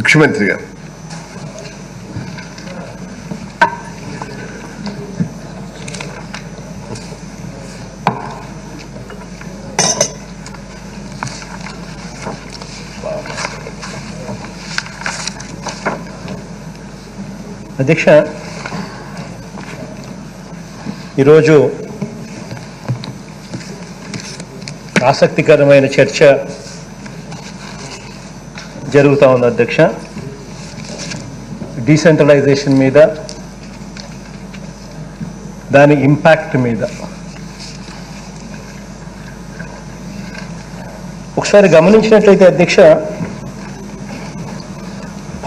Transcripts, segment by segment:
ముఖ్యమంత్రి గారు. అధ్యక్ష, ఈరోజు ఆసక్తికరమైన చర్చ జరుగుతూ ఉంది అధ్యక్ష. డీసెంట్రలైజేషన్ మీద, దాని ఇంపాక్ట్ మీద. ఒకసారి గమనించినట్లయితే అధ్యక్ష,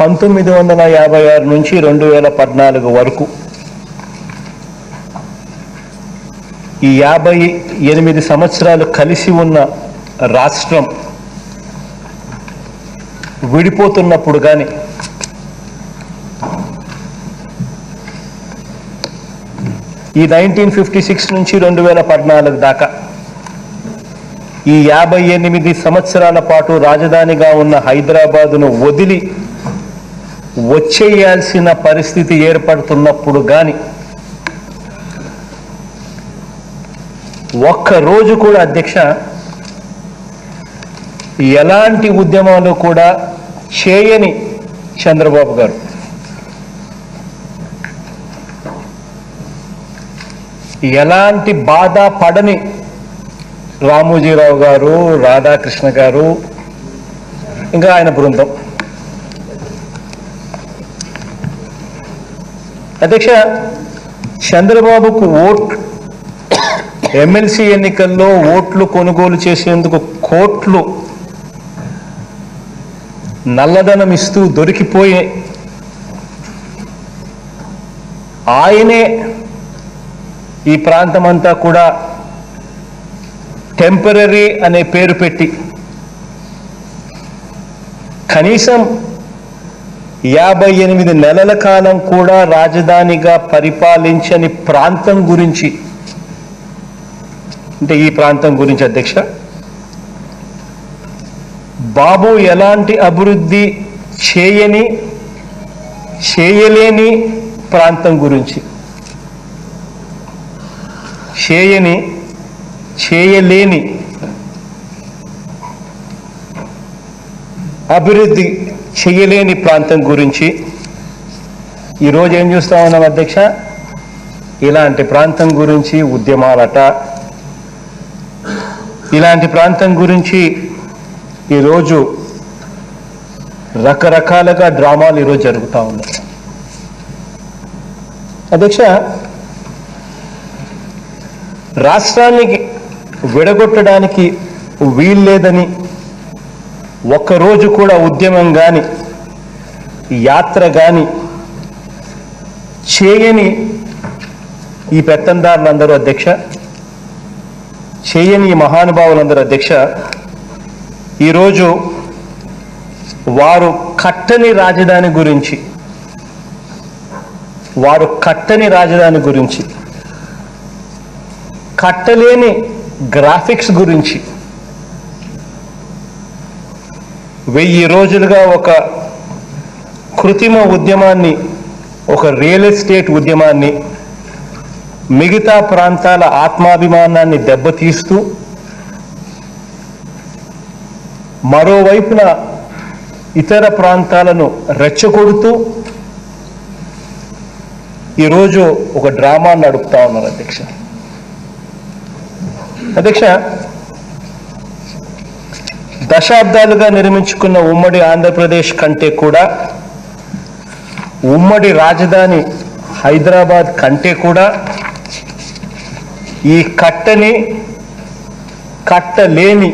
1956 నుంచి 2014 వరకు ఈ 58 సంవత్సరాలు కలిసి ఉన్న రాష్ట్రం విడిపోతున్నప్పుడు కానీ ఈ 1956 నుంచి 2014 దాకా ఈ 58 సంవత్సరాల పాటు రాజధానిగా ఉన్న హైదరాబాదును వదిలి వచ్చేయాల్సిన పరిస్థితి ఏర్పడుతున్నప్పుడు కానీ ఒక్కరోజు కూడా అధ్యక్ష ఎలాంటి ఉద్యమాలు కూడా చేయని చంద్రబాబు గారు ఎలాంటి బాధ పడని రామోజీరావు గారు, రాధాకృష్ణ గారు, ఇంకా ఆయన బృందం. అధ్యక్ష, చంద్రబాబుకు ఎమ్మెల్సీ ఎన్నికల్లో ఓట్లు కొనుగోలు చేసేందుకు కోట్లు నల్లధనం ఇస్తూ దొరికిపోయే ఆయనే ఈ ప్రాంతమంతా కూడా టెంపరరీ అనే పేరు పెట్టి కనీసం 58 నెలల కాలం కూడా రాజధానిగా పరిపాలించని ప్రాంతం గురించి, అంటే ఈ ప్రాంతం గురించి అధ్యక్ష, బాబు ఎలాంటి అభివృద్ధి చేయలేని ప్రాంతం గురించి, చేయలేని అభివృద్ధి చేయలేని ప్రాంతం గురించి ఈరోజు ఏం చూస్తా ఉన్నాం అధ్యక్ష? ఇలాంటి ప్రాంతం గురించి ఉద్యమాలట, ఇలాంటి ప్రాంతం గురించి ఈరోజు రకరకాలుగా డ్రామాలు ఈరోజు జరుగుతూ ఉన్నాయి అధ్యక్ష. రాష్ట్రానికి విడగొట్టడానికి వీల్లేదని ఒక్కరోజు కూడా ఉద్యమం కానీ యాత్ర కానీ చేయని ఈ పెత్తందారులందరూ అధ్యక్ష, చేయని ఈ మహానుభావులందరూ అధ్యక్ష, ఈరోజు వారు కట్టని రాజధాని గురించి, కట్టలేని గ్రాఫిక్స్ గురించి 1000 రోజులుగా ఒక కృత్రిమ ఉద్యమాన్ని, ఒక రియల్ ఎస్టేట్ ఉద్యమాన్ని, మిగతా ప్రాంతాల ఆత్మాభిమానాన్ని దెబ్బతీస్తూ, మరోవైపున ఇతర ప్రాంతాలను రెచ్చగొడుతూ ఈరోజు ఒక డ్రామా నడుపుతా ఉన్నారు అధ్యక్ష. అధ్యక్ష, దశాబ్దాలుగా నిర్మించుకున్న ఉమ్మడి ఆంధ్రప్రదేశ్ కంటే కూడా, ఉమ్మడి రాజధాని హైదరాబాద్ కంటే కూడా ఈ కట్టలేని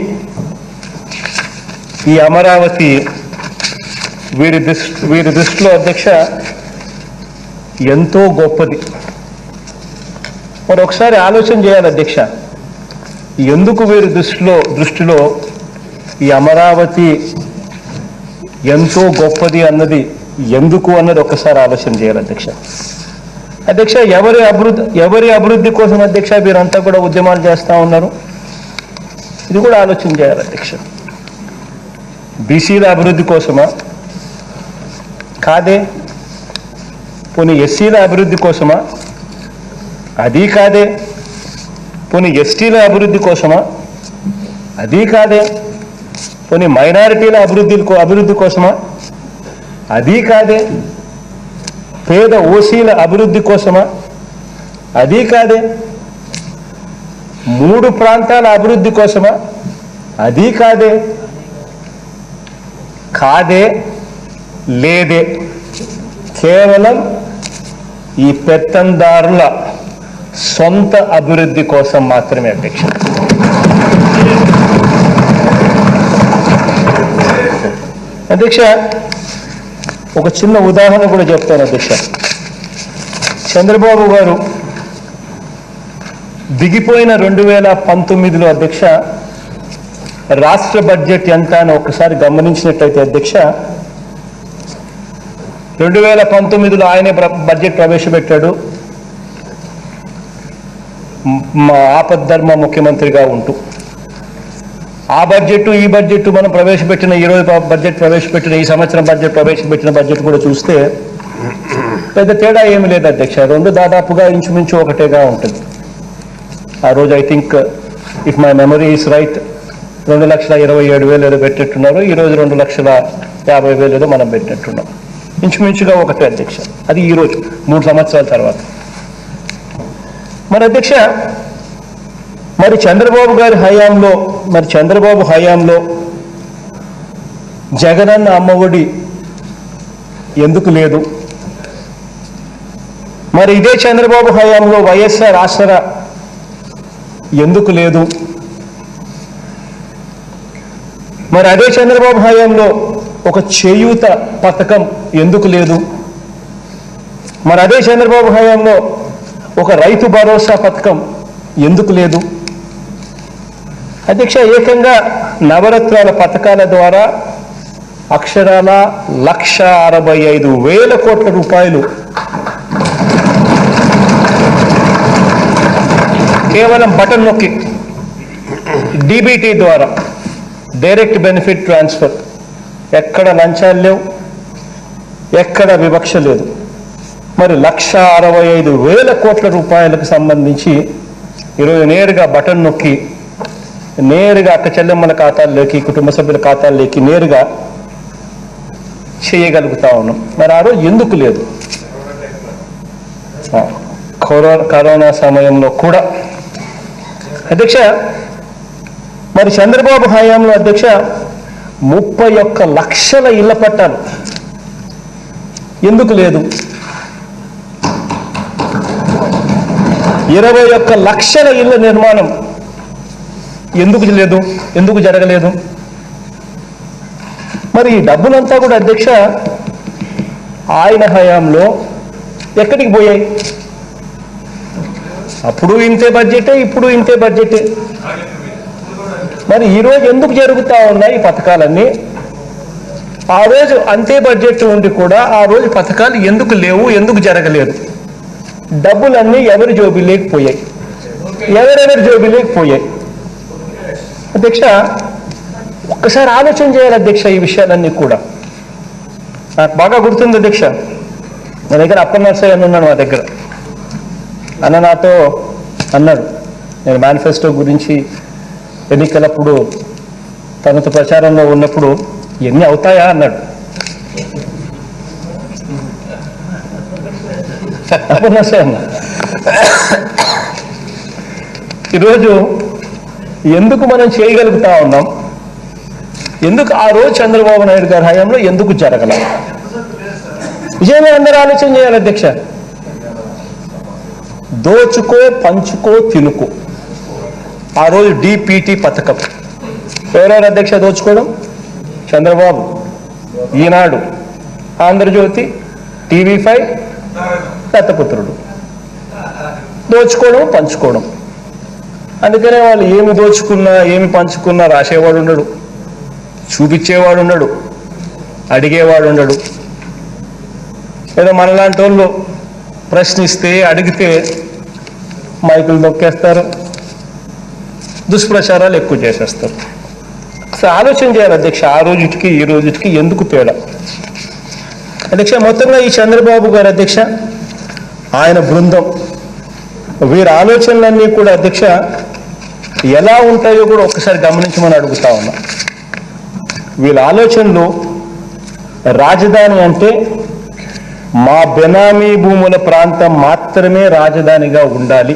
ఈ అమరావతి వీరి దృష్టిలో అధ్యక్ష ఎంతో గొప్పది. మరి ఒకసారి ఆలోచన చేయాలి అధ్యక్ష, ఎందుకు వీరి దృష్టిలో ఈ అమరావతి ఎంతో గొప్పది అన్నది ఎందుకు అన్నది ఒకసారి ఆలోచన చేయాలి అధ్యక్ష. అధ్యక్ష, ఎవరి అభివృద్ధి కోసం అధ్యక్ష వీరంతా కూడా ఉద్యమాలు చేస్తూ ఉన్నారు? ఇది కూడా ఆలోచన చేయాలి అధ్యక్ష. బీసీల అభివృద్ధి కోసమా, కాదే. పోనీ ఎస్సీల అభివృద్ధి కోసమా? అది కాదే. పోనీ ఎస్టీల అభివృద్ధి కోసమా? అది కాదే. పోనీ మైనారిటీల అభివృద్ధి కోసమా? అది కాదే. పేద ఓసీల అభివృద్ధి కోసమా? అది కాదే. 3 ప్రాంతాల అభివృద్ధి కోసమా? అది కాదే. కాదే, లేదే. కేవలం ఈ పెత్తందారుల సొంత అభివృద్ధి కోసం మాత్రమే అధ్యక్ష. అధ్యక్ష, ఒక చిన్న ఉదాహరణ కూడా చెప్తాను అధ్యక్ష. చంద్రబాబు గారు దిగిపోయిన 2019లో అధ్యక్ష రాష్ట్ర బడ్జెట్ ఎంత అని ఒకసారి గమనించినట్లయితే అధ్యక్ష, 2019లో ఆయనే బడ్జెట్ ప్రవేశపెట్టాడు మా ఆపద్ధర్మ ముఖ్యమంత్రిగా ఉంటూ. ఆ బడ్జెట్ ఈ బడ్జెట్ మనం ప్రవేశపెట్టిన ఈరోజు బడ్జెట్ ప్రవేశపెట్టిన ఈ సంవత్సరం ప్రవేశపెట్టిన బడ్జెట్ కూడా చూస్తే పెద్ద తేడా ఏమి లేదు అధ్యక్ష. 2 దాదాపుగా ఇంచుమించు ఒకటేగా ఉంటుంది. ఆ రోజు I think if my memory is right 2,27,000 ఏదో పెట్టినట్టున్నారు. ఈరోజు 2,50,000 ఏదో మనం పెట్టినట్టున్నాం. ఇంచుమించుగా ఒకటే అధ్యక్ష. అది ఈరోజు 3 సంవత్సరాల తర్వాత. మరి అధ్యక్ష, మరి చంద్రబాబు హయాంలో జగనన్న అమ్మఒడి ఎందుకు లేదు? మరి ఇదే చంద్రబాబు హయాంలో వైఎస్ఆర్ ఆసరా ఎందుకు లేదు? మరి అదే చంద్రబాబు హయాంలో ఒక చేయూత పథకం ఎందుకు లేదు? మరి అదే చంద్రబాబు హయాంలో ఒక రైతు భరోసా పథకం ఎందుకు లేదు? అధ్యక్ష, ఏకంగా నవరత్నాల పథకాల ద్వారా అక్షరాల 1,65,000 కోట్ల రూపాయలు కేవలం బటన్ నొక్కి డీబీటీ ద్వారా డైరెక్ట్ బెనిఫిట్ ట్రాన్స్ఫర్, ఎక్కడ లంచాలు లేవు, ఎక్కడ వివక్ష లేదు. మరి 1,65,000 కోట్ల రూపాయలకు సంబంధించి ఈరోజు నేరుగా బటన్ నొక్కి నేరుగా అక్క చెల్లెమ్మల ఖాతాల్లోకి, కుటుంబ సభ్యుల ఖాతాల్లోకి నేరుగా చేయగలుగుతా ఉన్నాం. మరి ఆ రోజు ఎందుకు లేదు? కరోనా సమయంలో కూడా అధ్యక్ష, మరి చంద్రబాబు హయాంలో అధ్యక్ష 31 లక్షల ఇళ్ల పట్టాలు ఎందుకు లేదు? 21 లక్షల ఇళ్ల నిర్మాణం ఎందుకు లేదు? ఎందుకు జరగలేదు? మరి ఈ డబ్బులంతా కూడా అధ్యక్ష ఆయన హయాంలో ఎక్కడికి పోయాయి? అప్పుడు ఇంతే బడ్జెటే, ఇప్పుడు ఇంతే బడ్జెటే. మరి ఈరోజు ఎందుకు జరుగుతూ ఉన్నాయి ఈ పథకాలన్నీ? ఆ రోజు అంతే బడ్జెట్ ఉండి కూడా ఆ రోజు పథకాలు ఎందుకు లేవు, ఎందుకు జరగలేదు? డబ్బులన్నీ ఎవరి జోబీలోకి పోయాయి, ఎవరెవరి జోబీలోకి పోయాయి? అధ్యక్ష, ఒక్కసారి ఆలోచన చేయాలి అధ్యక్ష ఈ విషయాలన్నీ కూడా. నాకు బాగా గుర్తుంది అధ్యక్ష, నా దగ్గర అప్పన్నర్సయ్య అని ఉన్నాడు మా దగ్గర. అన్న నాతో అన్నాడు, నేను మేనిఫెస్టో గురించి ఎన్నికలప్పుడు తనతో ప్రచారంలో ఉన్నప్పుడు ఎన్ని అవుతాయా అన్నాడు. అప్పన్నర్సయ్య అన్న ఈరోజు ఎందుకు మనం చేయగలుగుతా ఉన్నాం? ఎందుకు ఆ రోజు చంద్రబాబు నాయుడు గారి హయాంలో ఎందుకు జరగల? విజయంగా అందరూ ఆలోచన చేయాలి అధ్యక్ష. దోచుకో, పంచుకో, తినుకో. ఆ రోజు డిపిటి పథకం ఎవరెవరు అధ్యక్ష దోచుకోవడం? చంద్రబాబు, ఈనాడు, ఆంధ్రజ్యోతి, TV5, దత్తపుత్రుడు. దోచుకోవడం, పంచుకోవడం. అందుకనే వాళ్ళు ఏమి దోచుకున్నా ఏమి పంచుకున్నా రాసేవాడు ఉండడు, చూపించేవాడు ఉండడు, అడిగేవాడు ఉండడు. ఏదో మనలాంటి వాళ్ళు ప్రశ్నిస్తే, అడిగితే మైకులు నొక్కేస్తారు, దుష్ప్రచారాలు ఎక్కువ చేసేస్తారు. అసలు ఆలోచన చేయాలి అధ్యక్ష, ఆ రోజుకి ఈ రోజుకి ఎందుకు తేడా? అధ్యక్ష, మొత్తంగా ఈ చంద్రబాబు గారు అధ్యక్ష, ఆయన బృందం, వీరి ఆలోచనలన్నీ కూడా అధ్యక్ష ఎలా ఉంటాయో కూడా ఒక్కసారి గమనించమని అడుగుతా ఉన్నా. వీళ్ళ ఆలోచనలు రాజధాని అంటే మా బెనామీ భూముల ప్రాంతం మాత్రమే రాజధానిగా ఉండాలి,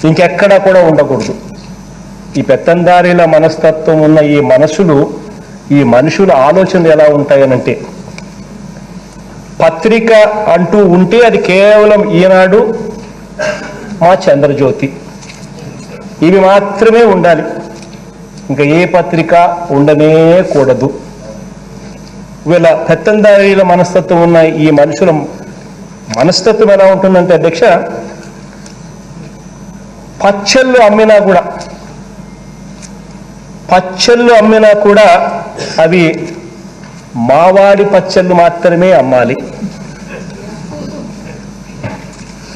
ఇంకెక్కడా కూడా ఉండకూడదు. ఈ పెత్తందారీల మనస్తత్వం ఉన్న ఈ మనుషుల ఆలోచనలు ఎలా ఉంటాయనంటే, పత్రిక అంటూ ఉంటే అది కేవలం ఈనాడు, మా చంద్రజ్యోతి, ఇవి మాత్రమే ఉండాలి, ఇంకా ఏ పత్రిక ఉండనే కూడదు. వీళ్ళ పెత్తందారీల మనస్తత్వం ఉన్న ఈ మనుషుల మనస్తత్వం ఎలా ఉంటుందంటే అధ్యక్ష, పచ్చళ్ళు అమ్మినా కూడా అవి మావాడి పచ్చళ్ళు మాత్రమే అమ్మాలి.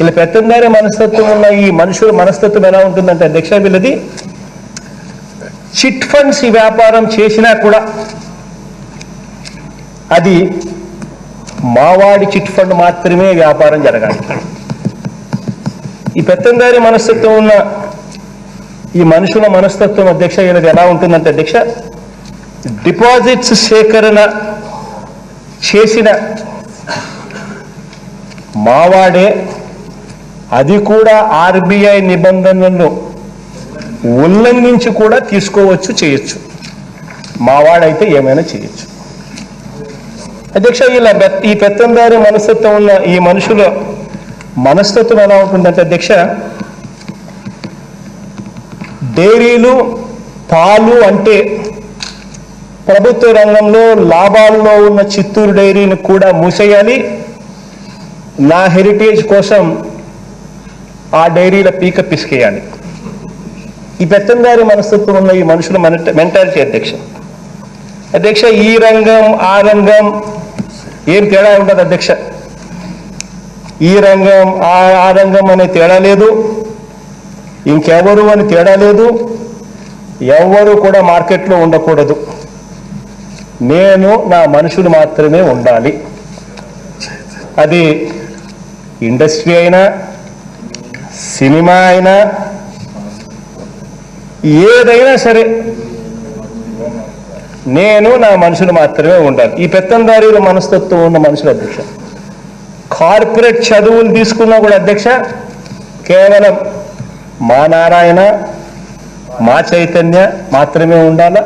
ఇలా పెత్తందారి మనస్తత్వం ఉన్న ఈ మనుషుల మనస్తత్వం ఎలా ఉంటుందంటే అధ్యక్ష, వీళ్ళది చిట్ ఫండ్స్ ఈ వ్యాపారం చేసినా కూడా అది మావాడి చిట్ ఫండ్ మాత్రమే వ్యాపారం జరగాలి. ఈ పెత్తందారి మనస్తత్వం ఉన్న ఈ మనుషుల మనస్తత్వం అధ్యక్ష వీళ్ళది ఎలా ఉంటుందంటే అధ్యక్ష, డిపాజిట్స్ సేకరణ చేసిన మావాడే, అది కూడా ఆర్బీఐ నిబంధనలను ఉల్లంఘించి కూడా తీసుకోవచ్చు, చేయొచ్చు. మావాడైతే ఏమైనా చేయొచ్చు. అధ్యక్ష, ఈ పెత్తందారి మనస్తత్వం ఉన్న ఈ మనుషుల మనస్తత్వం ఎలా ఉంటుందంటే అధ్యక్ష, డైరీలు, పాలు అంటే ప్రభుత్వ రంగంలో లాభాల్లో ఉన్న చిత్తూరు డైరీని కూడా మూసేయాలి, నా హెరిటేజ్ కోసం ఆ డైరీల పీక పిసికేయాలి. ఈ పెత్తందారి మనస్తత్వం ఉన్న ఈ మనుషుల మెంటాలిటీ అధ్యక్ష, ఈ రంగం ఆ రంగం ఏం తేడా ఉండదు అధ్యక్ష. ఈ రంగం ఆ రంగం అనే తేడా లేదు, ఇంకెవరు అని తేడా లేదు, ఎవరు కూడా మార్కెట్లో ఉండకూడదు, నేను నా మనుషులు మాత్రమే ఉండాలి. అది ఇండస్ట్రీ అయినా, సినిమా అయినా, ఏదైనా సరే నేను నా మనుషులు మాత్రమే ఉండాలి. ఈ పెత్తందారీల మనస్తత్వం ఉన్న మనుషులు అధ్యక్ష, కార్పొరేట్ చదువులు తీసుకున్నా కూడా అధ్యక్ష కేవలం మా నారాయణ, మా చైతన్య మాత్రమే ఉండాలా,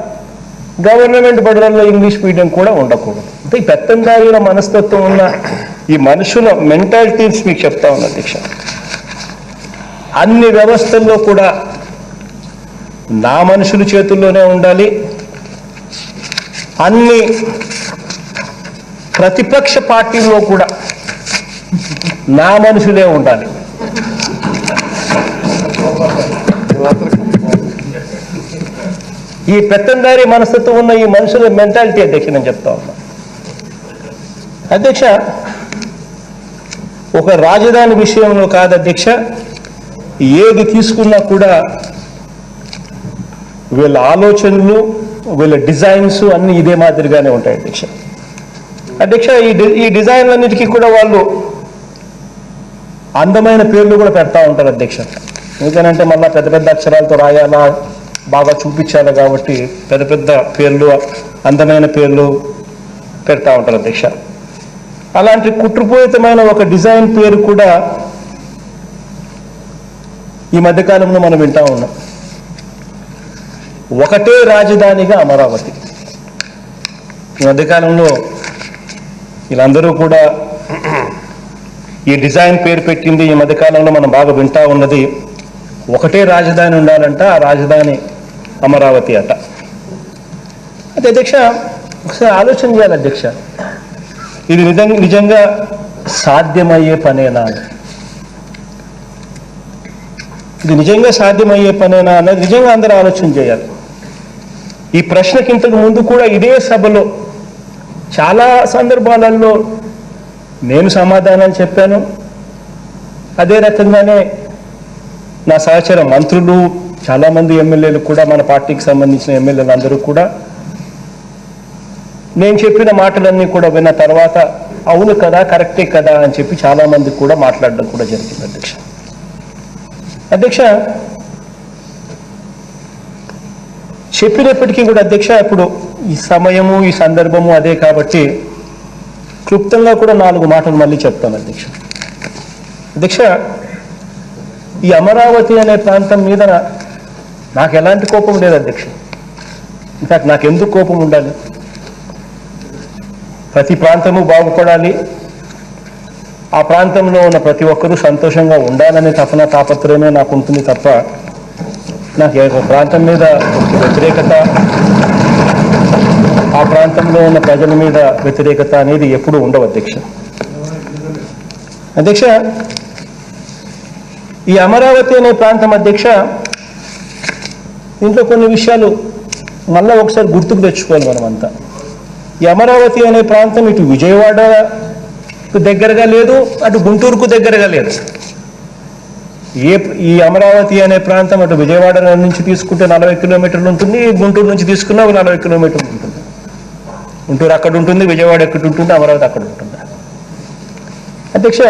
గవర్నమెంట్ బడులలో ఇంగ్లీష్ మీడియం కూడా ఉండకూడదు. అంటే ఈ పెత్తందారీల మనస్తత్వం ఉన్న ఈ మనుషుల మెంటాలిటీస్ మీకు చెప్తా ఉన్నా అధ్యక్ష. అన్ని వ్యవస్థల్లో కూడా నా మనుషుల చేతుల్లోనే ఉండాలి, అన్ని ప్రతిపక్ష పార్టీల్లో కూడా నా మనుషులే ఉండాలి. ఈ పెత్తందారి మనస్తత్వం ఉన్న ఈ మనుషుల మెంటాలిటీ అధ్యక్ష నేను చెప్తా ఉన్నా. అధ్యక్ష, ఒక రాజధాని విషయంలో కాదు అధ్యక్ష, ఏది తీసుకున్నా కూడా వీళ్ళ ఆలోచనలు, వీళ్ళ డిజైన్స్ అన్నీ ఇదే మాదిరిగానే ఉంటాయి అధ్యక్ష. ఈ డిజైన్లన్నిటికీ కూడా వాళ్ళు అందమైన పేర్లు కూడా పెడతా ఉంటారు అధ్యక్ష. ఎందుకనంటే మళ్ళీ పెద్ద పెద్ద అక్షరాలతో రాయాలా, బాగా చూపించాలి కాబట్టి పెద్ద పెద్ద పేర్లు, అందమైన పేర్లు పెడతా ఉంటారు అధ్యక్ష. అలాంటి కుట్రపూరితమైన ఒక డిజైన్ పేరు కూడా ఈ మధ్యకాలంలో మనం వింటా ఉన్నాం. ఒకటే రాజధానిగా అమరావతి. ఈ మధ్యకాలంలో వీళ్ళందరూ కూడా ఈ డిజైన్ పేరు పెట్టింది. ఈ మధ్యకాలంలో మనం బాగా వింటా ఉన్నది ఒకటే రాజధాని ఉండాలంట, ఆ రాజధాని అమరావతి అట. అయితే అధ్యక్ష ఒకసారి ఆలోచన చేయాలి అధ్యక్ష, ఇది నిజంగా సాధ్యమయ్యే పనేనా? ఇది నిజంగా సాధ్యమయ్యే పనేనా అన్నది నిజంగా అందరూ ఆలోచన చేయాలి. ఈ ప్రశ్నకి ఇంతకు ముందు కూడా ఇదే సభలో చాలా సందర్భాలలో నేను సమాధానాలు చెప్పాను. అదే రకంగానే నా సహచర మంత్రులు, చాలామంది ఎమ్మెల్యేలు కూడా, మన పార్టీకి సంబంధించిన ఎమ్మెల్యేలు అందరూ కూడా నేను చెప్పిన మాటలన్నీ కూడా విన్న తర్వాత అవును కదా, కరెక్టే కదా అని చెప్పి చాలామంది కూడా మాట్లాడడం కూడా జరిగింది అధ్యక్ష. అధ్యక్ష, చెప్పినప్పటికీ కూడా అధ్యక్ష, ఇప్పుడు ఈ సమయము ఈ సందర్భము అదే కాబట్టి క్లుప్తంగా కూడా 4 మాటలు మళ్ళీ చెప్తాను అధ్యక్ష. అధ్యక్ష, ఈ అమరావతి అనే ప్రాంతం మీద నాకు ఎలాంటి కోపం లేదు అధ్యక్ష. ఇన్ఫాక్ట్ నాకు ఎందుకు కోపం ఉండాలి? ప్రతి ప్రాంతము బాగుపడాలి, ఆ ప్రాంతంలో ఉన్న ప్రతి ఒక్కరూ సంతోషంగా ఉండాలనే తపన తాపత్రయమే నాకు ఉంటుంది తప్ప నాకు ఏ ప్రాంతం మీద వ్యతిరేకత, ఆ ప్రాంతంలో ఉన్న ప్రజల మీద వ్యతిరేకత అనేది ఎప్పుడూ ఉండవు అధ్యక్ష. అధ్యక్ష, ఈ అమరావతి అనే ప్రాంతం అధ్యక్ష, దీంట్లో కొన్ని విషయాలు మళ్ళీ ఒకసారి గుర్తుకు తెచ్చుకోవాలి మనమంతా. ఈ అమరావతి అనే ప్రాంతం ఇటు విజయవాడకు దగ్గరగా లేదు, అటు గుంటూరుకు దగ్గరగా లేదు. ఈ అమరావతి అనే ప్రాంతం అటు విజయవాడ నుంచి తీసుకుంటే 40 కిలోమీటర్లు ఉంటుంది, గుంటూరు నుంచి తీసుకున్నా 40 కిలోమీటర్లు ఉంటుంది. గుంటూరు అక్కడ ఉంటుంది, విజయవాడ ఎక్కడ ఉంటుంది, అమరావతి అక్కడ ఉంటుంది. అధ్యక్ష,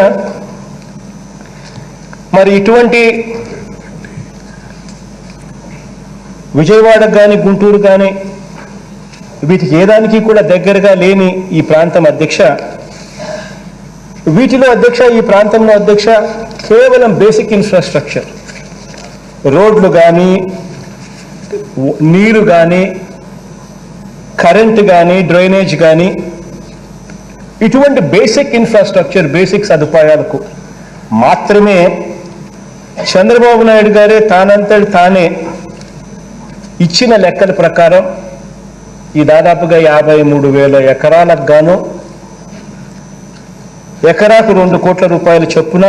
మరి ఇటువంటి విజయవాడకు కానీ గుంటూరు కానీ వీటికి ఏదానికి కూడా దగ్గరగా లేని ఈ ప్రాంతం అధ్యక్ష, వీటిలో అధ్యక్ష, ఈ ప్రాంతంలో అధ్యక్ష కేవలం బేసిక్ ఇన్ఫ్రాస్ట్రక్చర్, రోడ్లు కానీ, నీరు కానీ, కరెంటు కానీ, డ్రైనేజ్ కానీ, ఇటువంటి బేసిక్ ఇన్ఫ్రాస్ట్రక్చర్, బేసిక్ సదుపాయాలకు మాత్రమే చంద్రబాబు నాయుడు గారే తానంతటి తానే ఇచ్చిన లెక్కల ప్రకారం ఈ దాదాపుగా 53,000 ఎకరాలకు గాను ఎకరాకు 2 కోట్ల రూపాయలు చొప్పున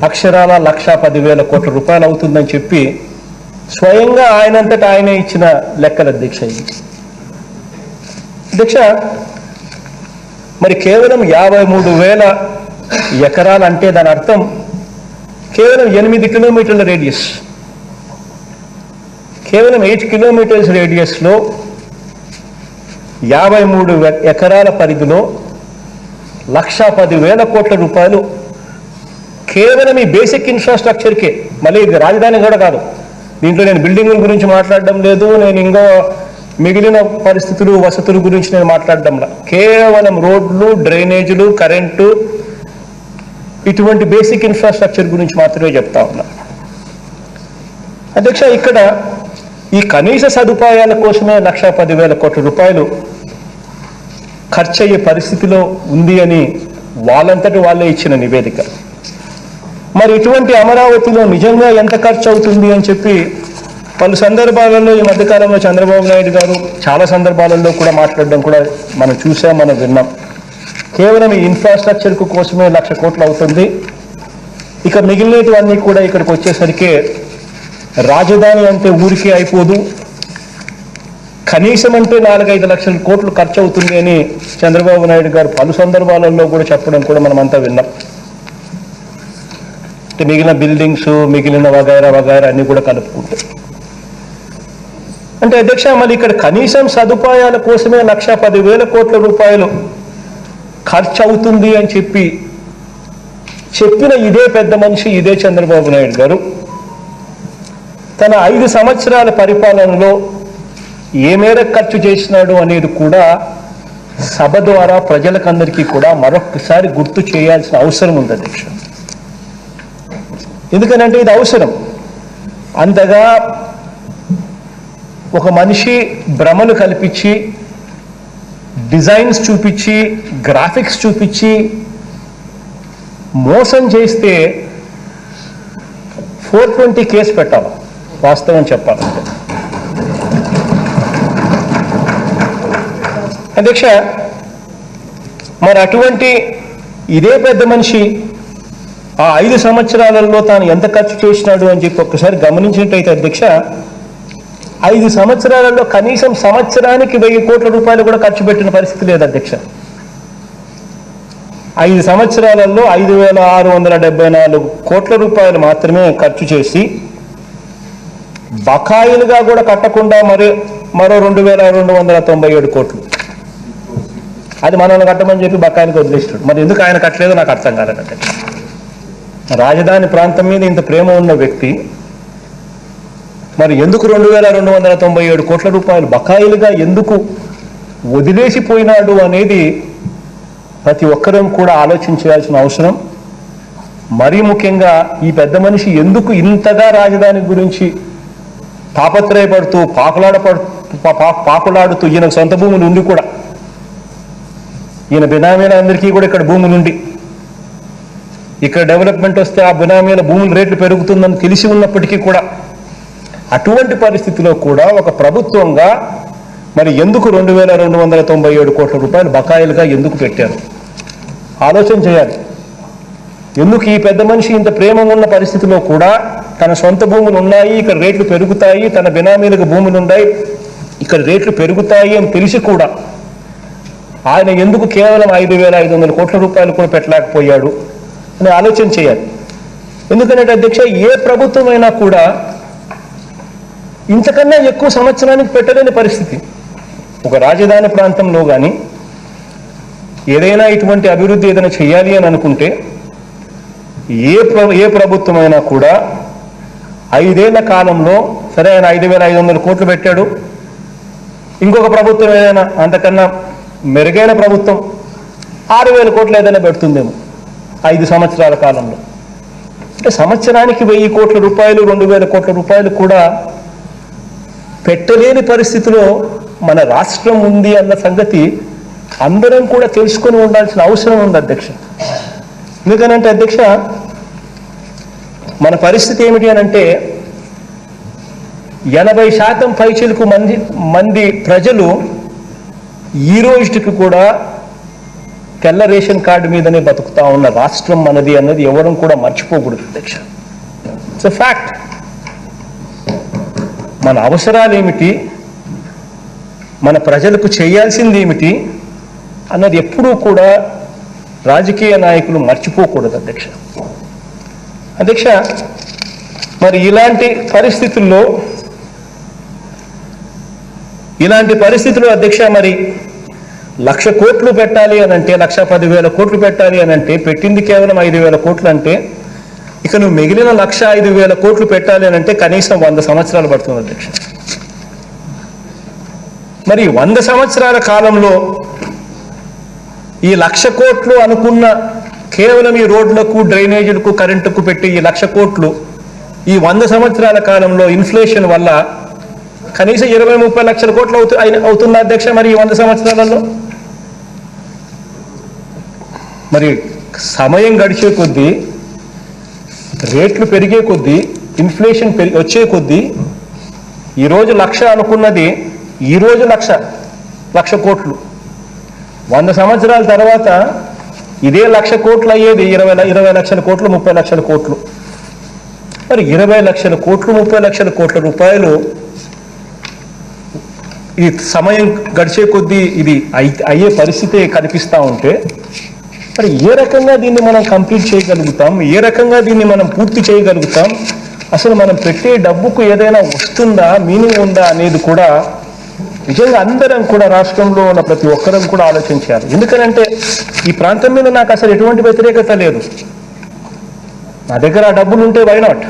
అక్షరాల 1,10,000 కోట్ల రూపాయలు అవుతుందని చెప్పి స్వయంగా ఆయనంతటా ఆయనే ఇచ్చిన లెక్కల అధ్యక్ష. అధ్యక్ష, మరి కేవలం 53,000 ఎకరాలు అంటే దాని అర్థం కేవలం 8 కిలోమీటర్ల రేడియస్, కేవలం 8 కిలోమీటర్స్ రేడియస్లో 53 ఎకరాల పరిధిలో 1,10,000 కోట్ల రూపాయలు కేవలం ఈ బేసిక్ ఇన్ఫ్రాస్ట్రక్చర్కే. మళ్ళీ ఇది రాజధాని కూడా కాదు, దీంట్లో నేను బిల్డింగుల గురించి మాట్లాడడం లేదు, నేను ఇంకో మిగిలిన పరిస్థితులు వసతుల గురించి నేను మాట్లాడడంలా, కేవలం రోడ్లు, డ్రైనేజీలు, కరెంటు, ఇటువంటి బేసిక్ ఇన్ఫ్రాస్ట్రక్చర్ గురించి మాత్రమే చెప్తా ఉన్నా అధ్యక్ష. ఇక్కడ ఈ కనీస సదుపాయాల కోసమే 1,10,000 కోట్ల రూపాయలు ఖర్చు అయ్యే పరిస్థితిలో ఉంది అని వాళ్ళంతటి వాళ్ళే ఇచ్చిన నివేదిక. మరి ఇటువంటి అమరావతిలో నిజంగా ఎంత ఖర్చు అవుతుంది అని చెప్పి పలు సందర్భాలలో ఈ మధ్యకాలంలో చంద్రబాబు నాయుడు గారు చాలా సందర్భాలలో కూడా మాట్లాడడం కూడా మనం చూసాం, మనం విన్నాం. కేవలం ఈ ఇన్ఫ్రాస్ట్రక్చర్కు కోసమే 1,00,000 కోట్లు అవుతుంది. ఇక మిగిలినవన్నీ కూడా ఇక్కడికి వచ్చేసరికి రాజధాని అంటే ఊరికే అయిపోదు, కనీసం అంటే 4-5 లక్షల కోట్లు ఖర్చు అవుతుంది అని చంద్రబాబు నాయుడు గారు పలు సందర్భాలలో కూడా చెప్పడం కూడా మనమంతా విన్నాం. మిగిలిన బిల్డింగ్స్, మిగిలిన వగైరా వగైరా అన్ని కూడా కలుపుకుంటే అంటే అధ్యక్ష, మళ్ళీ ఇక్కడ కనీసం సదుపాయాల కోసమే 1,10,000 కోట్ల రూపాయలు ఖర్చు అవుతుంది అని చెప్పిన ఇదే పెద్ద మనిషి, ఇదే చంద్రబాబు నాయుడు గారు తన 5 సంవత్సరాల పరిపాలనలో ఏ మేరకు ఖర్చు చేసినాడు అనేది కూడా సభ ద్వారా ప్రజలకందరికీ కూడా మరొకసారి గుర్తు చేయాల్సిన అవసరం ఉంది అధ్యక్ష. ఎందుకనంటే ఇది అవసరం. అంతగా ఒక మనిషి భ్రమలు కల్పించి, డిజైన్స్ చూపించి, గ్రాఫిక్స్ చూపించి మోసం చేస్తే 420 కేసు పెట్టాలి వాస్తవం చెప్పాలంటే. అధ్యక్ష, మరి అటువంటి ఇదే పెద్ద మనిషి ఆ 5 సంవత్సరాలలో తాను ఎంత ఖర్చు చేసినాడు అని చెప్పి ఒక్కసారి గమనించినట్టయితే అధ్యక్ష, 5 సంవత్సరాలలో కనీసం సంవత్సరానికి 1,000 కోట్ల రూపాయలు కూడా ఖర్చు పెట్టిన పరిస్థితి లేదు అధ్యక్ష. 5 సంవత్సరాలలో 5,674 కోట్ల రూపాయలు మాత్రమే ఖర్చు చేసి బకాయిలుగా కూడా కట్టకుండా మరో 2,297 కోట్లు అది మనల్ని కట్టమని చెప్పి బకాయినికి వదిలేస్తాడు. మరి ఎందుకు ఆయన కట్టలేదో నాకు అర్థం కాలేదంటే, రాజధాని ప్రాంతం మీద ఇంత ప్రేమ ఉన్న వ్యక్తి మరి ఎందుకు 2297 కోట్ల రూపాయలు బకాయిలుగా ఎందుకు వదిలేసిపోయినాడు అనేది ప్రతి ఒక్కరూ కూడా ఆలోచించాల్సిన అవసరం. మరీ ముఖ్యంగా ఈ పెద్ద మనిషి ఎందుకు ఇంతగా రాజధాని గురించి తాపత్రయపడుతూ పాకులాడుతూ ఈయన సొంత భూములు ఉండి కూడా, ఈయన బినామీలందరికీ కూడా ఇక్కడ భూములు ఉండి, ఇక్కడ డెవలప్మెంట్ వస్తే ఆ బినామీల భూముల రేట్లు పెరుగుతుందని తెలిసి ఉన్నప్పటికీ కూడా అటువంటి పరిస్థితిలో కూడా ఒక ప్రభుత్వంగా మరి ఎందుకు 2297 కోట్ల రూపాయలు బకాయిలుగా ఎందుకు పెట్టారు ఆలోచన చేయాలి. ఎందుకు ఈ పెద్ద మనిషి ఇంత ప్రేమ ఉన్న పరిస్థితిలో కూడా తన సొంత భూములు ఉన్నాయి, ఇక్కడ రేట్లు పెరుగుతాయి, తన బినామీలకు భూములు ఉన్నాయి, ఇక్కడ రేట్లు పెరుగుతాయి అని తెలిసి కూడా ఆయన ఎందుకు కేవలం 5,500 కోట్ల రూపాయలు కూడా పెట్టలేకపోయాడు అని ఆలోచన చేయాలి. ఎందుకంటే అధ్యక్ష, ఏ ప్రభుత్వం అయినా కూడా ఇంతకన్నా ఎక్కువ సంవత్సరానికి పెట్టలేని పరిస్థితి. ఒక రాజధాని ప్రాంతంలో కానీ ఏదైనా ఇటువంటి అభివృద్ధి ఏదైనా చేయాలి అని అనుకుంటే ఏ ప్రభుత్వమైనా కూడా 5 ఏళ్ల కాలంలో, సరే ఆయన 5,500 కోట్లు పెట్టాడు, ఇంకొక ప్రభుత్వం ఏదైనా అంతకన్నా మెరుగైన ప్రభుత్వం 6,000 కోట్లు ఏదైనా పెడుతుందేమో 5 సంవత్సరాల కాలంలో. అంటే సంవత్సరానికి 1,000 కోట్ల రూపాయలు 2,000 కోట్ల రూపాయలు కూడా పెట్టలేని పరిస్థితిలో మన రాష్ట్రం ఉంది అన్న సంగతి అందరం కూడా తెలుసుకొని ఉండాల్సిన అవసరం ఉంది అధ్యక్ష. ఎందుకనంటే అధ్యక్ష, మన పరిస్థితి ఏమిటి అని అంటే 80% పైచిలకు మంది ప్రజలు ఈ రోజుకి కూడా తెల్ల రేషన్ కార్డు మీదనే బతుకుతా ఉన్న రాష్ట్రం మనది అన్నది ఎవరం కూడా మర్చిపోకూడదు అధ్యక్ష. It's a fact. మన అవసరాలు ఏమిటి, మన ప్రజలకు చేయాల్సింది ఏమిటి అన్నది ఎప్పుడూ కూడా రాజకీయ నాయకులు మర్చిపోకూడదు అధ్యక్ష. అధ్యక్ష, మరి ఇలాంటి పరిస్థితుల్లో అధ్యక్ష, మరి 1,00,000 కోట్లు పెట్టాలి అని అంటే, 1,10,000 కోట్లు పెట్టాలి అని అంటే, పెట్టింది కేవలం 5,000 కోట్లు అంటే, ఇక నువ్వు మిగిలిన 1,05,000 కోట్లు పెట్టాలి అని అంటే కనీసం 100 సంవత్సరాలు పడుతుంది అధ్యక్ష. మరి 100 సంవత్సరాల కాలంలో ఈ 1,00,000 కోట్లు అనుకున్న కేవలం ఈ రోడ్లకు, డ్రైనేజీలకు, కరెంటుకు పెట్టి ఈ 1,00,000 కోట్లు ఈ 100 సంవత్సరాల కాలంలో ఇన్ఫ్లేషన్ వల్ల కనీసం 20-30 లక్షల కోట్లు అవుతుంది అధ్యక్ష. మరి ఈ 100 సంవత్సరాలలో మరి సమయం గడిచే కొద్దీ, రేట్లు పెరిగే కొద్దీ, ఇన్ఫ్లేషన్ వచ్చే కొద్దీ ఈరోజు 1,00,000 అనుకున్నది ఈరోజు 1,00,000 కోట్లు, 100 సంవత్సరాల తర్వాత ఇదే 1,00,000 కోట్లు అయ్యేది 20 లక్షల కోట్లు, 30 లక్షల కోట్లు. మరి 20 లక్షల కోట్లు, 30 లక్షల కోట్ల రూపాయలు ఈ సమయం గడిచే కొద్దీ ఇది అయ్యే పరిస్థితి కనిపిస్తూ ఉంటే, మరి ఏ రకంగా దీన్ని మనం కంప్లీట్ చేయగలుగుతాం, ఏ రకంగా దీన్ని మనం పూర్తి చేయగలుగుతాం, అసలు మనం పెట్టే డబ్బుకు ఏదైనా వస్తుందా, మీనింగ్ ఉందా అనేది కూడా నిజంగా అందరం కూడా రాష్ట్రంలో ఉన్న ప్రతి ఒక్కరం కూడా ఆలోచించాలి. ఎందుకనంటే ఈ ప్రాంతం మీద నాకు అసలు ఎటువంటి వ్యతిరేకత లేదు. నా దగ్గర ఆ డబ్బులు ఉంటే వై నాట్.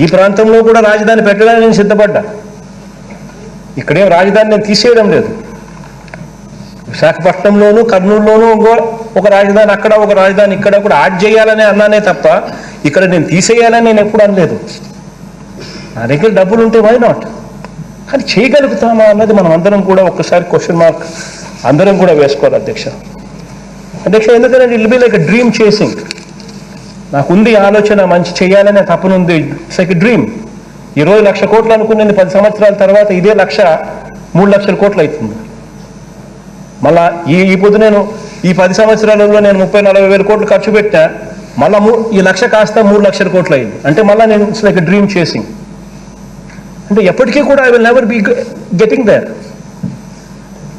ఈ ప్రాంతంలో కూడా రాజధాని పెట్టడానికి నేను సిద్ధపడ్డా. ఇక్కడేం రాజధాని నేను తీసేయడం లేదు. విశాఖపట్నంలోనూ, కర్నూలులోనూ ఒక రాజధాని, అక్కడ ఒక రాజధాని, ఇక్కడ కూడా యాడ్ చేయాలనే అన్నానే తప్ప ఇక్కడ నేను తీసేయాలని నేను ఎప్పుడు అనలేదు. నా దగ్గర డబ్బులు ఉంటే వై నాట్. కానీ చేయగలుగుతామా అన్నది మనం అందరం కూడా ఒక్కసారి క్వశ్చన్ మార్క్ అందరం కూడా వేసుకోవాలి అధ్యక్ష. ఎందుకంటే it will be like dream chasing. నాకుంది ఆలోచన, మంచి చేయాలనే తపనుంది. It's like dream. ఈరోజు 1,00,000 కోట్లు అనుకునేది 10 సంవత్సరాల తర్వాత ఇదే 1,00,000 3,00,000 కోట్లు అవుతుంది. మళ్ళా ఈ పొద్దు నేను ఈ 10 సంవత్సరాలలో నేను 30-40 వేల కోట్లు ఖర్చు పెట్టా, మళ్ళీ ఈ 1,00,000 కాస్త 3,00,000 కోట్లు అయింది. అంటే మళ్ళీ నేను ఇట్స్ లైక్ డ్రీమ్ చేసింగ్. అంటే ఎప్పటికీ కూడా I will never be getting there.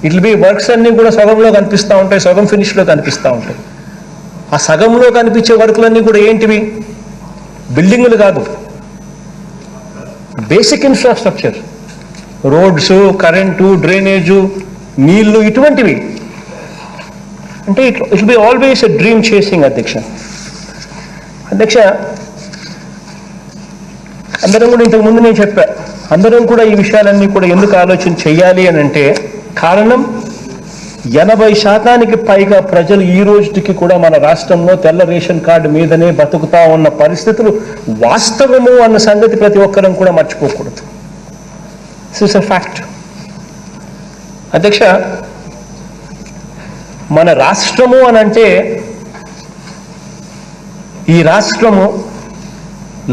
It will be works అన్నీ కూడా సగంలో కనిపిస్తూ ఉంటాయి, సగం ఫినిష్లో కనిపిస్తూ ఉంటాయి. ఆ సగంలో కనిపించే వర్కులన్నీ కూడా ఏంటివి? బిల్డింగులు కాదు, basic infrastructure, roads, current, drainage, నీళ్లు, ఇటువంటివి. అంటే it will be always a dream chasing అధ్యక్ష. అధ్యక్ష, అందరం కూడా ఇంతకుముందు నేను చెప్పా, అందరం కూడా ఈ విషయాలన్నీ కూడా ఎందుకు ఆలోచన చేయాలి అని అంటే, కారణం 80% పైగా ప్రజలు ఈ రోజుకి కూడా మన రాష్ట్రంలో తెల్ల రేషన్ కార్డు మీదనే బతుకుతా ఉన్న పరిస్థితులు వాస్తవము అన్న సంగతి ప్రతి ఒక్కరం కూడా మర్చిపోకూడదు. This is a fact. అధ్యక్ష, మన రాష్ట్రము అని అంటే, ఈ రాష్ట్రము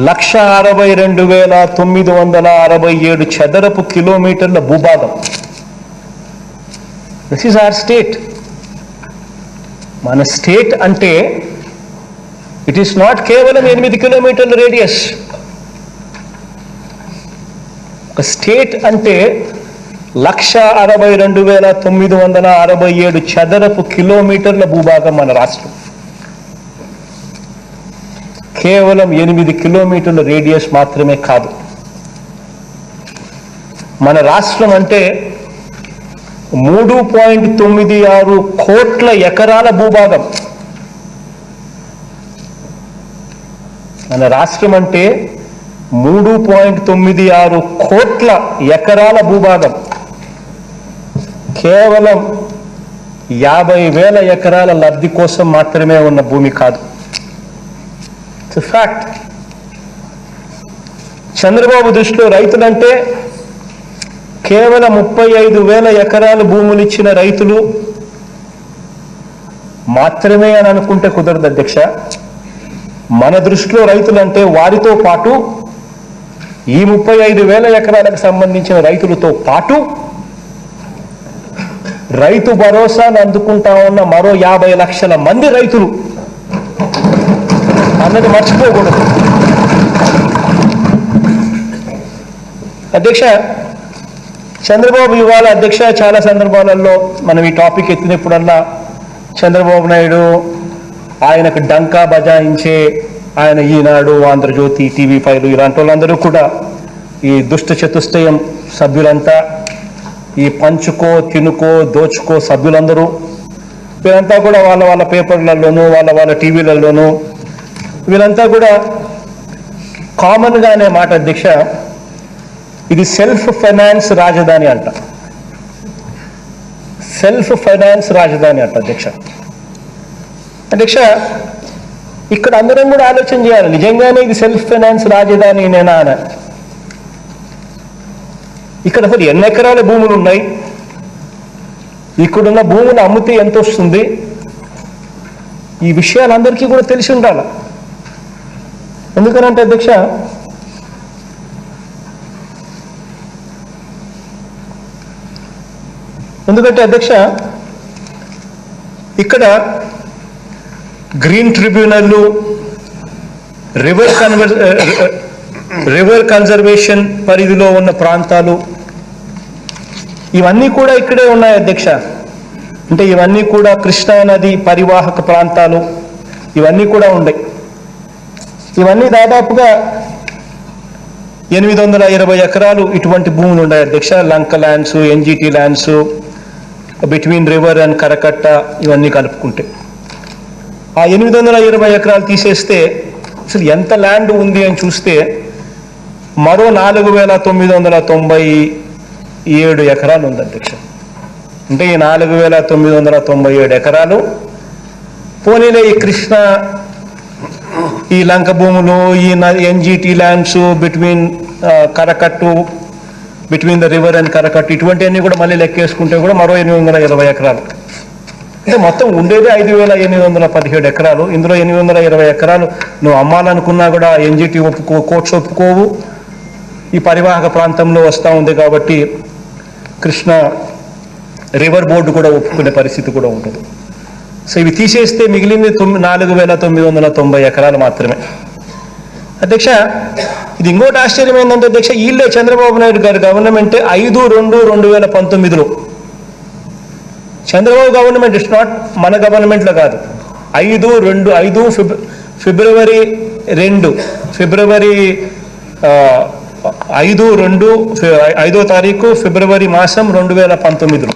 1,62,967 చదరపు కిలోమీటర్ల భూభాగం. This is our state. మన స్టేట్ అంటే ఇట్ ఈస్ నాట్ కేవలం 8 కిలోమీటర్ల రేడియస్. ఒక స్టేట్ అంటే 1,62,967 చదరపు కిలోమీటర్ల భూభాగం మన రాష్ట్రం. కేవలం 8 కిలోమీటర్ల రేడియస్ మాత్రమే కాదు. మన రాష్ట్రం అంటే 3.96 కోట్ల ఎకరాల భూభాగం. మన రాష్ట్రం అంటే 3.96 కోట్ల ఎకరాల భూభాగం. కేవలం 50,000 ఎకరాల లబ్ధి కోసం మాత్రమే ఉన్న భూమి కాదు. It's fact. చంద్రబాబు దృష్టిలో రైతులంటే కేవలం 35,000 ఎకరాలు భూములు ఇచ్చిన రైతులు మాత్రమే అని అనుకుంటే కుదరదు అధ్యక్ష. మన దృష్టిలో రైతులంటే వారితో పాటు ఈ 35,000 ఎకరాలకు సంబంధించిన రైతులతో పాటు రైతు భరోసాను అందుకుంటా ఉన్న మరో 50 లక్షల మంది రైతులు అన్నది మర్చిపోకూడదు అధ్యక్ష. చంద్రబాబు ఇవాళ అధ్యక్ష చాలా సందర్భాలలో మనం ఈ టాపిక్ ఎత్తినప్పుడల్లా చంద్రబాబు నాయుడు ఆయనకు డంకా బజాయించే ఆయన ఈనాడు, ఆంధ్రజ్యోతి, TV5 ఇలాంటి వాళ్ళందరూ కూడా ఈ దుష్ట చతుష్టయం సభ్యులంతా, ఈ పంచుకో తినుకో దోచుకో సభ్యులందరూ వీళ్ళంతా కూడా వాళ్ళ వాళ్ళ పేపర్లలోనూ వాళ్ళ టీవీలలోనూ వీళ్ళంతా కూడా కామన్గా అనే మాట అధ్యక్ష, ఇది సెల్ఫ్ ఫైనాన్స్ రాజధాని అంట. సెల్ఫ్ ఫైనాన్స్ రాజధాని అంట అధ్యక్ష. అధ్యక్ష, ఇక్కడ అందరం కూడా ఆలోచన చేయాలి, నిజంగానే ఇది సెల్ఫ్ ఫైనాన్స్ రాజధాని నేనా అని. ఇక్కడ అసలు ఎన్ని ఎకరాల భూములు ఉన్నాయి, ఇక్కడున్న భూములు అమ్మితే ఎంత వస్తుంది, ఈ విషయాలందరికీ కూడా తెలిసి ఉండాలి. ఎందుకనంటే అధ్యక్ష, ఇక్కడ గ్రీన్ ట్రిబ్యునల్, రివర్ కన్జర్వేషన్ పరిధిలో ఉన్న ప్రాంతాలు ఇవన్నీ కూడా ఇక్కడే ఉన్నాయి అధ్యక్ష. అంటే ఇవన్నీ కూడా కృష్ణా నది పరివాహక ప్రాంతాలు ఇవన్నీ కూడా ఉన్నాయి. ఇవన్నీ దాదాపుగా 820 ఎకరాలు ఇటువంటి భూములు ఉన్నాయి అధ్యక్ష. లంక lands, NGT lands, between river and కరకట్ట ఇవన్నీ కలుపుకుంటే ఆ 820 ఎకరాలు తీసేస్తే అసలు ఎంత ల్యాండ్ ఉంది అని చూస్తే మరో 4,997 ఎకరాలు ఉంది అధ్యక్ష. అంటే ఈ 4,997 ఎకరాలు పోనీలే ఈ కృష్ణ, ఈ లంక భూములు, ఈ NGT ల్యాండ్స్ బిట్వీన్ కరకట్టు, బిట్వీన్ ద రివర్ అండ్ కరకట్టు ఇటువంటివన్నీ కూడా మళ్ళీ లెక్కేసుకుంటే కూడా మరో 820 ఎకరాలు. అంటే మొత్తం ఉండేది 5,817 ఎకరాలు. ఇందులో 820 ఎకరాలు నువ్వు అమ్మాలనుకున్నా కూడా NGT కోర్ట్స్ ఒప్పుకోవు. ఈ పరివాహక ప్రాంతంలో వస్తూ ఉంది కాబట్టి కృష్ణ రివర్ బోర్డు కూడా ఒప్పుకునే పరిస్థితి కూడా ఉంటుంది. సో ఇవి తీసేస్తే మిగిలింది 4,990 ఎకరాలు మాత్రమే అధ్యక్ష. ఇది ఇంకోటి ఆశ్చర్యం ఏంటంటే అధ్యక్ష, వీళ్ళే చంద్రబాబు నాయుడు గారి గవర్నమెంట్ 5/2/2019లో, చంద్రబాబు గవర్నమెంట్, ఇట్స్ నాట్ మన గవర్నమెంట్లో కాదు, 5వ తారీఖు ఫిబ్రవరి మాసం 2019లో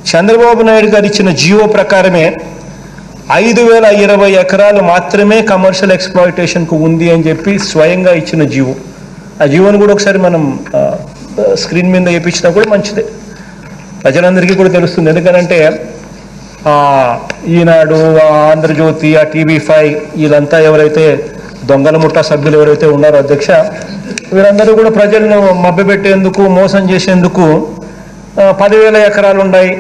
చంద్రబాబు నాయుడు గారు ఇచ్చిన జియో ప్రకారమే 5,020 ఎకరాలు మాత్రమే కమర్షియల్ ఎక్స్‌ప్లాయిటేషన్కు ఉంది అని చెప్పి స్వయంగా ఇచ్చిన జియో. ఆ జియోని కూడా ఒకసారి మనం స్క్రీన్ మీద వేయించినా కూడా మంచిదే, ప్రజలందరికీ కూడా తెలుస్తుంది. ఎందుకంటే ఈనాడు, ఆంధ్రజ్యోతి, ఆ TV5 వీళ్ళంతా ఎవరైతే దొంగల ముఠా సభ్యులు ఎవరైతే ఉన్నారో అధ్యక్ష, వీరందరూ కూడా ప్రజలను మభ్యపెట్టేందుకు, మోసం చేసేందుకు 10,000 ఎకరాలు ఉన్నాయి,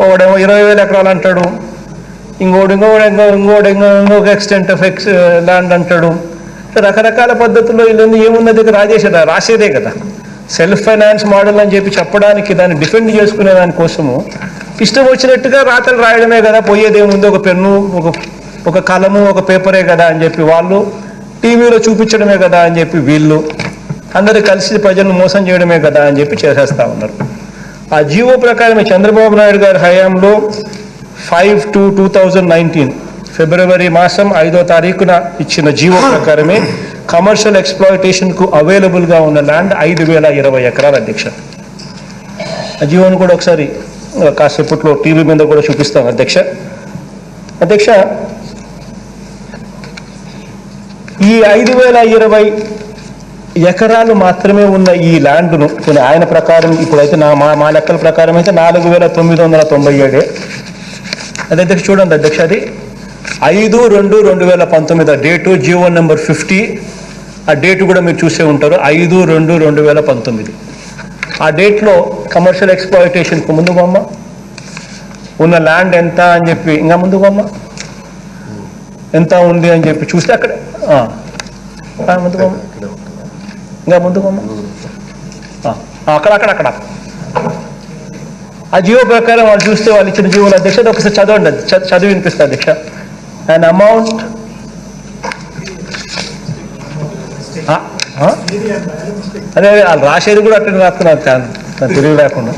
ఒకడేమో 20,000 ఎకరాలు అంటాడు, ఇంకొక ఎక్స్టెంట్ ఆఫ్ ల్యాండ్ అంటాడు. రకరకాల పద్ధతుల్లో వీళ్ళు ఏమున్నది రాసేదే కదా, సెల్ఫ్ ఫైనాన్స్ మోడల్ అని చెప్పి చెప్పడానికి, దాన్ని డిఫెండ్ చేసుకునే దానికోసము ఇష్టం వచ్చినట్టుగా రాతలు రాయడమే కదా, పోయేదేముంది, ఒక పెన్ను, ఒక కలము, ఒక పేపరే కదా అని చెప్పి వాళ్ళు, టీవీలో చూపించడమే కదా అని చెప్పి వీళ్ళు, అందరూ కలిసి ప్రజలను మోసం చేయడమే కదా అని చెప్పి చేసేస్తూ ఉన్నారు. ఆ జియో ప్రకారమే చంద్రబాబు నాయుడు గారి హయాంలో 5/2/2019 ఫిబ్రవరి మాసం 5వ తారీఖున ఇచ్చిన జియో ప్రకారమే కమర్షియల్ ఎక్స్‌ప్లాయిటేషన్కు అవైలబుల్గా ఉన్న ల్యాండ్ 5,020 ఎకరాలు అధ్యక్ష. ఆ జియోను కూడా ఒకసారి కాసేపట్లో టీవీ మీద కూడా చూపిస్తాం అధ్యక్ష. అధ్యక్ష, ఈ 5,020 ఎకరాలు మాత్రమే ఉన్న ఈ ల్యాండ్ను కొన్ని ఆయన ప్రకారం ఇప్పుడైతే మా లెక్కల ప్రకారం అయితే 4,997. అది అధ్యక్ష చూడండి అధ్యక్ష, అది 5/2/2019 డేటు, జియో నెంబర్ 50. ఆ డేటు కూడా మీరు చూసే ఉంటారు, 5/2/2019. ఆ డేట్లో కమర్షియల్ ఎక్స్‌ప్లాయిటేషన్కు ముందు బొమ్మ ఉన్న ల్యాండ్ ఎంత అని చెప్పి, ఇంకా ముందు బొమ్మ ఎంత ఉంది అని చెప్పి చూస్తే అక్కడ ముందు బొమ్మ, ఇంకా ముందు బొమ్మ అక్కడ ఆ జియో ప్రకారం వాళ్ళు చూస్తే వాళ్ళు ఇచ్చిన జియోల అధ్యక్ష ఒకసారి చదవండి, చదివి వినిపిస్తుంది అధ్యక్ష. అండ్ అమౌంట్ అదే వాళ్ళు రాసేది కూడా అట్లా రాస్తున్నారు తెలుగు లేకుండా.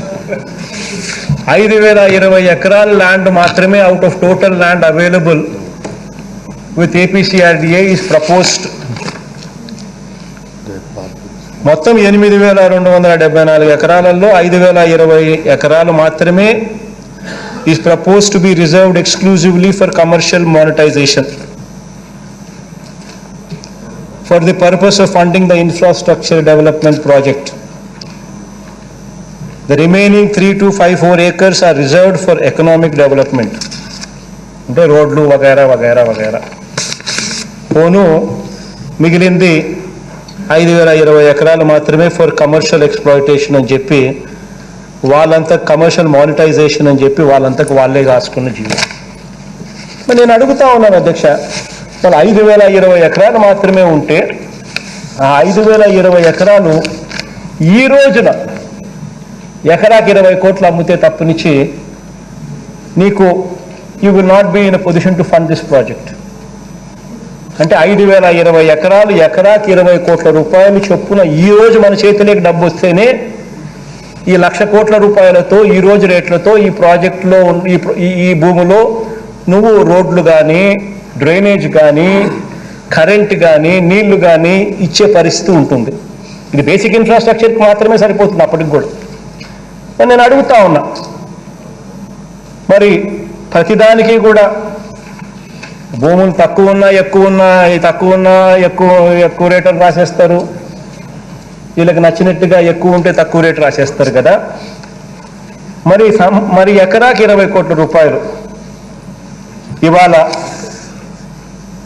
5,020 ఎకరాల ల్యాండ్ మాత్రమే out of total land available with APCRDA is proposed. మొత్తం 8,274 ఎకరాలలో 5,020 ఎకరాలు మాత్రమే is propose to be reserved exclusively for commercial monetization for the purpose of funding the infrastructure development project. The remaining 3,254 acres are reserved for economic development. అంటే రోడ్లు వగైరా వగైరా వగైరా. పోను మిగిలింది 5,020 ఎకరాలు మాత్రమే ఫర్ కమర్షియల్ ఎక్స్‌ప్లాయిటేషన్ అని చెప్పి వాళ్ళంతా, కమర్షియల్ మానిటైజేషన్ అని చెప్పి వాళ్ళంతకు వాళ్ళే రాసుకున్న జీవో. మరి నేను అడుగుతా ఉన్నాను అధ్యక్ష, మన 5,020 ఎకరాలు మాత్రమే ఉంటే ఆ 5,020 ఎకరాలు ఈ రోజున ఎకరాకి 20 కోట్లు అమ్మితే తప్పనిచ్చి నీకు you will not be in a position to fund this project. అంటే 5,020 ఎకరాలు ఎకరాకి 20 కోట్ల రూపాయలు చొప్పున ఈ రోజు మన చేతిలోకి డబ్బు వస్తేనే ఈ 1,00,000 కోట్ల రూపాయలతో ఈ రోజు రేట్లతో ఈ ప్రాజెక్టులో ఈ భూమిలో నువ్వు రోడ్లు కానీ, డ్రైనేజ్ కానీ, కరెంట్ కానీ, నీళ్లు కానీ ఇచ్చే పరిస్థితి ఉంటుంది. ఇది బేసిక్ ఇన్ఫ్రాస్ట్రక్చర్కి మాత్రమే సరిపోతుంది అప్పటికి కూడా. నేను అడుగుతా ఉన్నా, మరి ప్రతిదానికి కూడా భూములు తక్కువ ఉన్నా ఎక్కువ ఉన్నా ఎక్కువ రేట్లు రాసేస్తారు, వీళ్ళకి నచ్చినట్టుగా ఎక్కువ ఉంటే తక్కువ రేటు రాసేస్తారు కదా. మరి ఎకరాకి 20 కోట్ల రూపాయలు ఇవాళ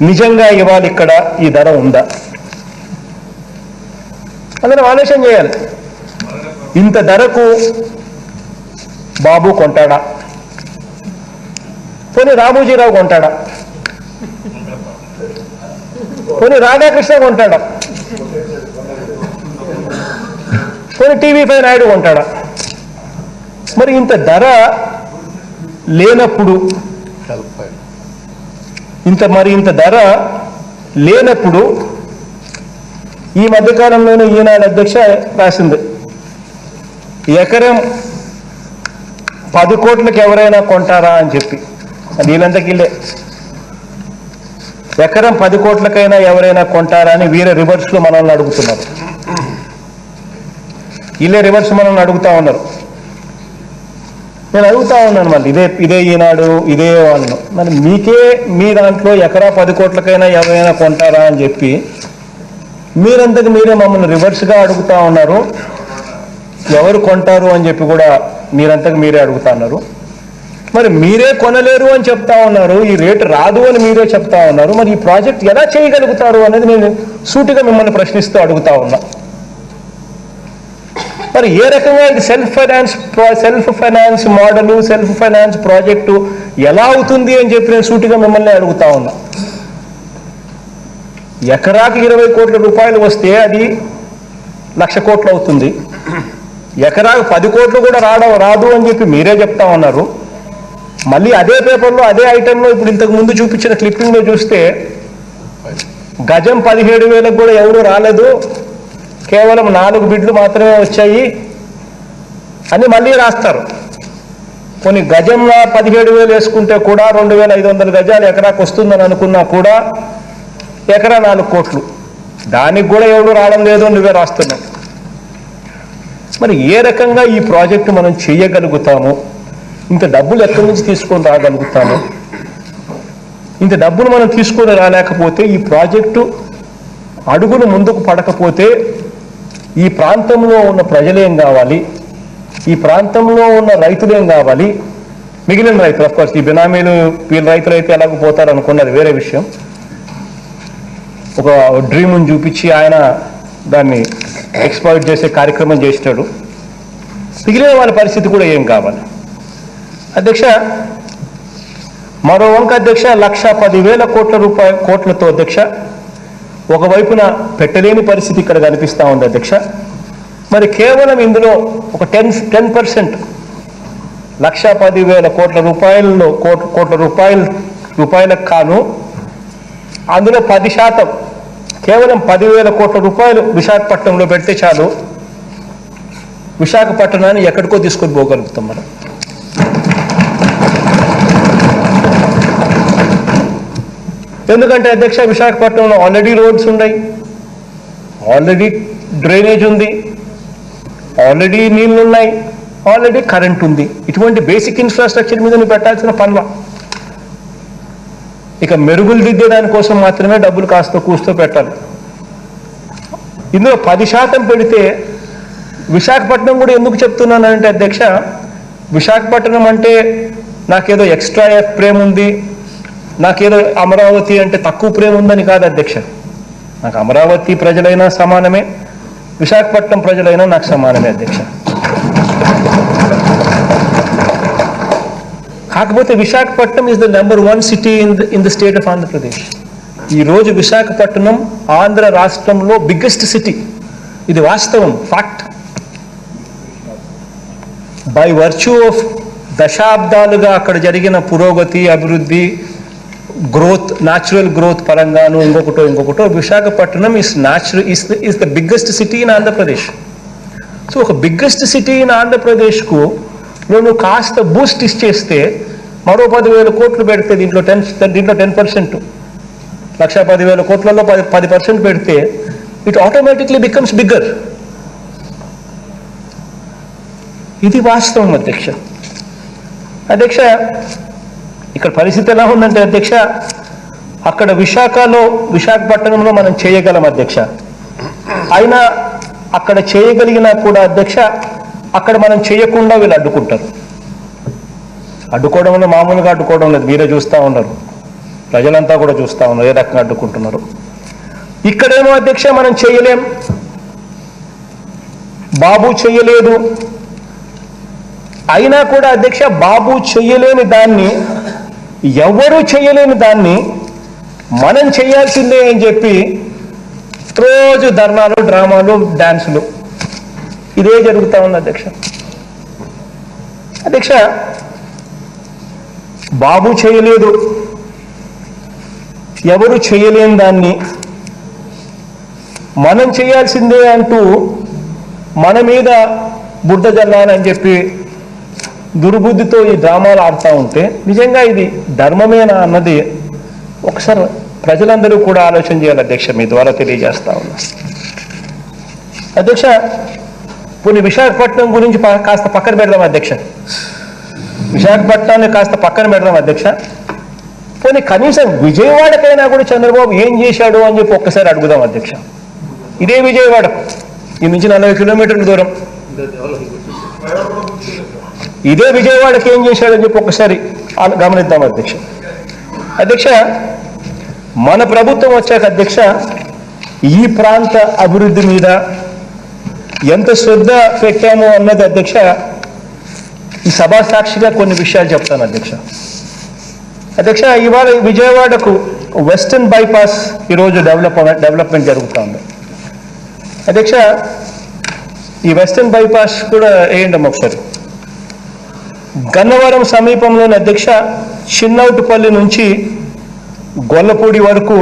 నిజంగా ఇవాళ ఇక్కడ ఈ ధర ఉందా? అందరం ఆలోచన చేయాలి. ఇంత ధరకు బాబు కొంటాడా? పోనీ రామోజీరావు కొంటాడా? పోనీ రాధాకృష్ణ కొంటాడా? పోనీ TV5 నాయుడు కొంటాడా? మరి ఇంత ధర లేనప్పుడు, ఇంత ధర లేనప్పుడు ఈ మధ్యకాలంలోనే ఈనాడు అధ్యక్ష రాసింది, ఎకరం 10 కోట్లకి ఎవరైనా కొంటారా అని చెప్పి. వీళ్ళంతకిళ్ళే ఎకరం 10 కోట్లకైనా ఎవరైనా కొంటారా అని వీరే రివర్స్లో మనల్ని అడుగుతున్నారు. వీళ్ళే రివర్స్ మనల్ని అడుగుతా ఉన్నారు. నేను అడుగుతా ఉన్నాను మళ్ళీ ఇదే ఈనాడు ఇదే వాళ్ళు మరి మీకే మీ దాంట్లో ఎకరా 10 కోట్లకైనా ఎవరైనా కొంటారా అని చెప్పి మీరంతకు మీరే మమ్మల్ని రివర్స్గా అడుగుతా ఉన్నారు. ఎవరు కొంటారు అని చెప్పి కూడా మీరంతకు మీరే అడుగుతా ఉన్నారు. మరి మీరే కొనలేరు అని చెప్తా ఉన్నారు, ఈ రేటు రాదు అని మీరే చెప్తా ఉన్నారు. మరి ఈ ప్రాజెక్ట్ ఎలా చేయగలుగుతారు అనేది నేను సూటిగా మిమ్మల్ని ప్రశ్నిస్తూ అడుగుతా ఉన్నా. మరి ఏ రకంగా ఇది self finance model self finance project ఎలా అవుతుంది అని చెప్పి నేను సూటిగా మిమ్మల్ని అడుగుతా ఉన్నా. ఎకరాకి 20 కోట్ల రూపాయలు వస్తే అది 1,00,000 కోట్లు అవుతుంది. ఎకరాకు 10 కోట్లు కూడా రాదు అని చెప్పి మీరే చెప్తా ఉన్నారు. మళ్ళీ అదే పేపర్లో అదే ఐటెంలో ఇప్పుడు ఇంతకు ముందు చూపించిన క్లిప్పింగ్లో చూస్తే గజం 17,000 కూడా ఎవరు రాలేదు, కేవలం 4 బిడ్లు మాత్రమే వచ్చాయి అని మళ్ళీ రాస్తారు. కొన్ని గజంలో 17,000 వేసుకుంటే కూడా 2,500 గజాలు ఎకరాకు వస్తుందని అనుకున్నా కూడా ఎకరా 4 కోట్లు, దానికి కూడా ఎవరు రావడం లేదు నువ్వే రాస్తున్నావు. మరి ఏ రకంగా ఈ ప్రాజెక్టు మనం చేయగలుగుతాము? ఇంత డబ్బులు ఎక్కడి నుంచి తీసుకొని రాగలుగుతాము? ఇంత డబ్బులు మనం తీసుకొని రాలేకపోతే ఈ ప్రాజెక్టు అడుగులు ముందుకు పడకపోతే ఈ ప్రాంతంలో ఉన్న ప్రజలేం కావాలి, ఈ ప్రాంతంలో ఉన్న రైతులేం కావాలి, మిగిలిన రైతులు అఫ్కోర్స్ ఈ బినామీలు వీళ్ళ రైతులు అయితే ఎలాగో పోతారు అనుకున్నది వేరే విషయం. ఒక డ్రీమ్ని చూపించి ఆయన దాన్ని ఎక్స్ప్లాయిట్ చేసే కార్యక్రమం చేసినాడు. మిగిలిన వాళ్ళ పరిస్థితి కూడా ఏం కావాలి? అధ్యక్ష, మరో వంక అధ్యక్ష 1,10,000 కోట్లతో అధ్యక్ష ఒకవైపున పెట్టలేని పరిస్థితి ఇక్కడ కనిపిస్తూ ఉంది అధ్యక్ష. మరి కేవలం ఇందులో ఒక 10% 1,10,000 కోట్ల రూపాయలకు కాను అందులో 10% కేవలం 10,000 కోట్ల రూపాయలు విశాఖపట్నంలో పెడితే చాలు, విశాఖపట్నాన్ని ఎక్కడికో తీసుకొని పోగలుగుతాం మనం. ఎందుకంటే అధ్యక్ష విశాఖపట్నంలో ఆల్రెడీ రోడ్స్ ఉన్నాయి, ఆల్రెడీ డ్రైనేజ్ ఉంది, ఆల్రెడీ నీళ్లు ఉన్నాయి, ఆల్రెడీ కరెంట్ ఉంది. ఇటువంటి బేసిక్ ఇన్ఫ్రాస్ట్రక్చర్ మీద నువ్వు పెట్టాల్సిన పనుల. ఇక మెరుగులు దిద్దే దానికోసం మాత్రమే డబ్బులు కాస్త కూస్తో పెట్టాలి. ఇందులో 10% పెడితే విశాఖపట్నం కూడా ఎందుకు చెప్తున్నానంటే అధ్యక్ష, విశాఖపట్నం అంటే నాకేదో ఎక్స్ట్రా ప్రేమ ఉంది, నాకేదో అమరావతి అంటే తక్కువ ప్రేమ ఉందని కాదు అధ్యక్ష. నాకు అమరావతి ప్రజలైనా సమానమే, విశాఖపట్నం ప్రజలైనా నాకు సమానమే అధ్యక్ష. కాకపోతే Visakhapatnam is the number 1 city in the state of Andhra Pradesh. ఈరోజు విశాఖపట్నం ఆంధ్ర రాష్ట్రంలో బిగ్గెస్ట్ సిటీ. ఇది వాస్తవం, ఫ్యాక్ట్. బై వర్చ్యూ ఆఫ్ దశాబ్దాలుగా అక్కడ జరిగిన పురోగతి, అభివృద్ధి, గ్రోత్, న్యాచురల్ గ్రోత్ పరంగాను ఇంకొకటో Visakhapatnam is the biggest city in Andhra Pradesh. So ఒక బిగ్గెస్ట్ సిటీ ఇన్ ఆంధ్రప్రదేశ్కు నువ్వు కాస్త బూస్ట్ ఇచ్చేస్తే మరో 10,000 కోట్లు పెడితే దీంట్లో 10%, 1,10,000 కోట్లలో 10% పెడితే ఇట్ ఆటోమేటిక్లీ బికమ్స్ బిగ్గర్. ఇది వాస్తవం అధ్యక్ష. అధ్యక్ష, ఇక్కడ పరిస్థితి ఎలా ఉందంటే అధ్యక్ష, అక్కడ విశాఖపట్నంలో మనం చేయగలం అధ్యక్ష. అయినా అక్కడ చేయగలిగినా కూడా అధ్యక్ష అక్కడ మనం చేయకుండా వీళ్ళు అడ్డుకుంటారు. అడ్డుకోవడంలో మామూలుగా అడ్డుకోవడం లేదు, మీరే చూస్తూ ఉన్నారు, ప్రజలంతా కూడా చూస్తూ ఉన్నారు ఏ రకంగా అడ్డుకుంటున్నారు. ఇక్కడేమో అధ్యక్ష మనం చేయలేం, బాబు చేయలేదు. అయినా కూడా అధ్యక్ష బాబు చేయలేని దాన్ని, ఎవరూ చేయలేని దాన్ని మనం చేయాల్సిందే అని చెప్పి రోజు ధర్నాలు, డ్రామాలు, డాన్సులు ఇదే జరుగుతూ ఉంది అధ్యక్ష. అధ్యక్ష, బాబు చేయలేదు, ఎవరు చేయలేని దాన్ని మనం చేయాల్సిందే అంటూ మన మీద బుడ్డ జల్లాలని చెప్పి దుర్బుద్ధితో ఈ డ్రామాలు ఆడుతూ ఉంటే నిజంగా ఇది ధర్మమేనా అన్నది ఒకసారి ప్రజలందరూ కూడా ఆలోచన చేయాలి అధ్యక్ష. మీ ద్వారా తెలియజేస్తా ఉన్నా అధ్యక్ష. కొన్ని విశాఖపట్నం గురించి కాస్త పక్కన పెడదాం అధ్యక్ష. విశాఖపట్నాన్ని కాస్త పక్కన పెడదాం అధ్యక్ష. పోనీ కనీసం విజయవాడకైనా కూడా చంద్రబాబు ఏం చేశాడు అని చెప్పి ఒక్కసారి అడుగుదాం అధ్యక్ష. ఇదే విజయవాడ, ఈ నుంచి 40 కిలోమీటర్ల దూరం. ఇదే విజయవాడకి ఏం చేశాడని చెప్పి ఒక్కసారి గమనిద్దాం అధ్యక్ష. అధ్యక్ష, మన ప్రభుత్వం వచ్చాక అధ్యక్ష ఈ ప్రాంత అభివృద్ధి మీద ఎంత శ్రద్ధ పెట్టామో అన్నది అధ్యక్ష ఈ సభా సాక్షిగా కొన్ని విషయాలు చెప్తాను అధ్యక్ష. అధ్యక్ష, ఇవాళ విజయవాడకు వెస్టర్న్ బైపాస్ ఈరోజు డెవలప్మెంట్ జరుగుతూ ఉంది అధ్యక్ష. ఈ వెస్టర్న్ బైపాస్ కూడా వేయండి ఒకసారి. గన్నవరం సమీపంలోని అధ్యక్ష చిన్నౌటుపల్లి నుంచి గొల్లపూడి వరకు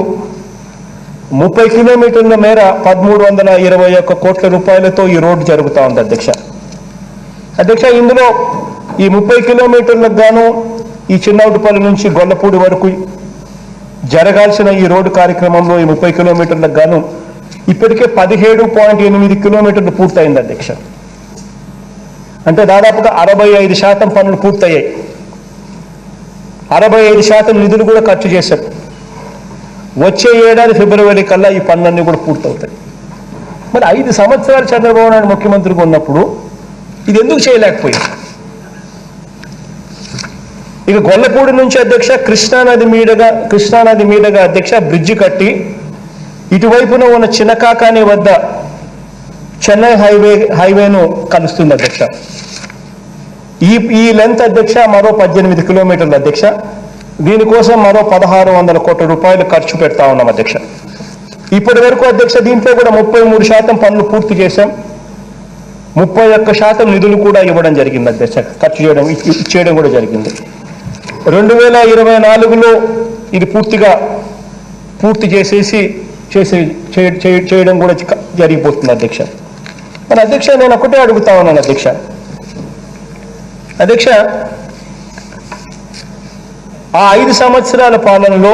30 కిలోమీటర్ల మేర 1321 కోట్ల రూపాయలతో ఈ రోడ్డు జరుగుతూ ఉంది అధ్యక్ష. అధ్యక్ష, ఇందులో ఈ 30 కిలోమీటర్లకు గాను ఈ చిన్నౌటుపల్లి నుంచి గొల్లపూడి వరకు జరగాల్సిన ఈ రోడ్డు కార్యక్రమంలో ఈ 30 కిలోమీటర్లకు గాను ఇప్పటికే 17.8 కిలోమీటర్లు పూర్తయింది అధ్యక్ష. అంటే దాదాపుగా 65% పనులు పూర్తయ్యాయి. 65% నిధులు కూడా ఖర్చు చేశారు. వచ్చే ఏడాది ఫిబ్రవరి కల్లా ఈ పనులన్నీ కూడా పూర్తవుతాయి. మరి 5 సంవత్సరాలు చంద్రబాబు నాయుడు ముఖ్యమంత్రిగా ఉన్నప్పుడు ఇది ఎందుకు చేయలేకపోయింది? ఇక గొల్లపూడి నుంచి అధ్యక్ష కృష్ణానది మీదుగా అధ్యక్ష బ్రిడ్జి కట్టి ఇటువైపున ఉన్న చిన్నకాకాని వద్ద చెన్నై హైవేను కలుస్తుంది అధ్యక్ష. ఈ లెంత్ అధ్యక్ష మరో 18 కిలోమీటర్లు అధ్యక్ష. దీనికోసం మరో 1600 కోట్ల రూపాయలు ఖర్చు పెడతా ఉన్నాం అధ్యక్ష. ఇప్పటి వరకు అధ్యక్ష దీంట్లో కూడా 33% పనులు పూర్తి చేశాం. 31% నిధులు కూడా ఇవ్వడం జరిగింది అధ్యక్ష. ఖర్చు చేయడం కూడా జరిగింది. 2024లో ఇది పూర్తి చేయడం కూడా జరిగిపోతుంది అధ్యక్ష. మరి అధ్యక్ష, నేను ఒకటే అడుగుతా ఉన్నాను అధ్యక్ష. ఆ 5 సంవత్సరాల పాలనలో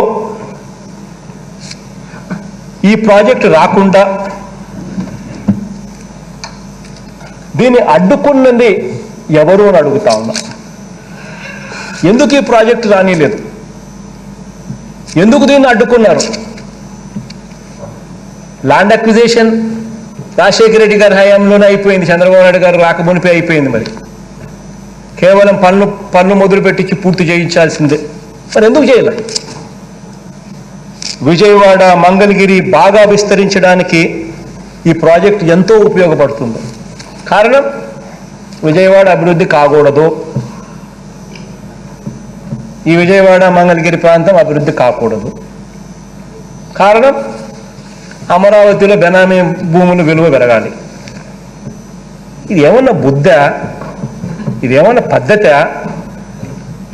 ఈ ప్రాజెక్టు రాకుండా దీన్ని అడ్డుకున్నది ఎవరు అని అడుగుతా ఉన్నా. ఎందుకు ఈ ప్రాజెక్టు రానిలేదు? ఎందుకు దీన్ని అడ్డుకున్నారు? ల్యాండ్ అక్విజిషన్ రాజశేఖర రెడ్డి గారి హయాంలోనే అయిపోయింది, చంద్రబాబు నాయుడు గారు రాకమునిపే అయిపోయింది. మరి కేవలం పన్ను మొదలుపెట్టించి పూర్తి చేయించాల్సిందే. మరి ఎందుకు చేయలేదు? విజయవాడ, మంగళగిరి బాగా విస్తరించడానికి ఈ ప్రాజెక్ట్ ఎంతో ఉపయోగపడుతుంది. కారణం విజయవాడ అభివృద్ధి కాకూడదు, ఈ విజయవాడ మంగళగిరి ప్రాంతం అభివృద్ధి కాకూడదు. కారణం అమరావతిలో బెనామీ భూముల విలువ పెరగాలి. ఇది ఏమన్నా బుద్ధ? ఇది ఏమన్నా పద్ధత?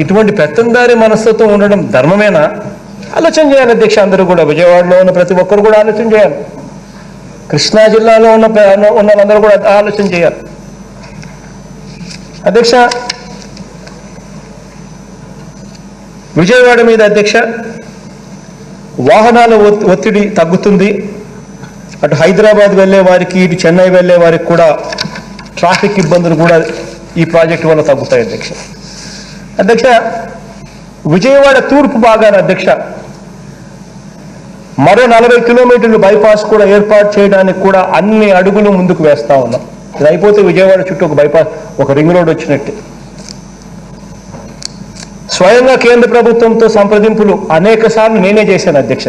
ఇటువంటి పెత్తందారి మనస్తత్వం ఉండడం ధర్మమేనా? ఆలోచన చేయాలి అధ్యక్ష. అందరూ కూడా, విజయవాడలో ఉన్న ప్రతి ఒక్కరు కూడా ఆలోచన చేయాలి. కృష్ణా జిల్లాలో ఉన్న వాళ్ళందరూ కూడా ఆలోచన చేయాలి అధ్యక్ష. విజయవాడ మీద అధ్యక్ష వాహనాల ఒత్తిడి తగ్గుతుంది. అటు హైదరాబాద్ వెళ్ళే వారికి, ఇటు చెన్నై వెళ్ళే వారికి కూడా ట్రాఫిక్ ఇబ్బందులు కూడా ఈ ప్రాజెక్టు వల్ల తగ్గుతాయి అధ్యక్ష. విజయవాడ తూర్పు భాగాన అధ్యక్ష మరో 40 కిలోమీటర్లు బైపాస్ కూడా ఏర్పాటు చేయడానికి కూడా అన్ని అడుగులు ముందుకు వేస్తా ఉన్నాం. ఇది అయిపోతే విజయవాడ చుట్టూ ఒక బైపాస్, ఒక రింగ్ రోడ్ వచ్చినట్టు. స్వయంగా కేంద్ర ప్రభుత్వంతో సంప్రదింపులు అనేక సార్లు నేనే చేశాను అధ్యక్ష.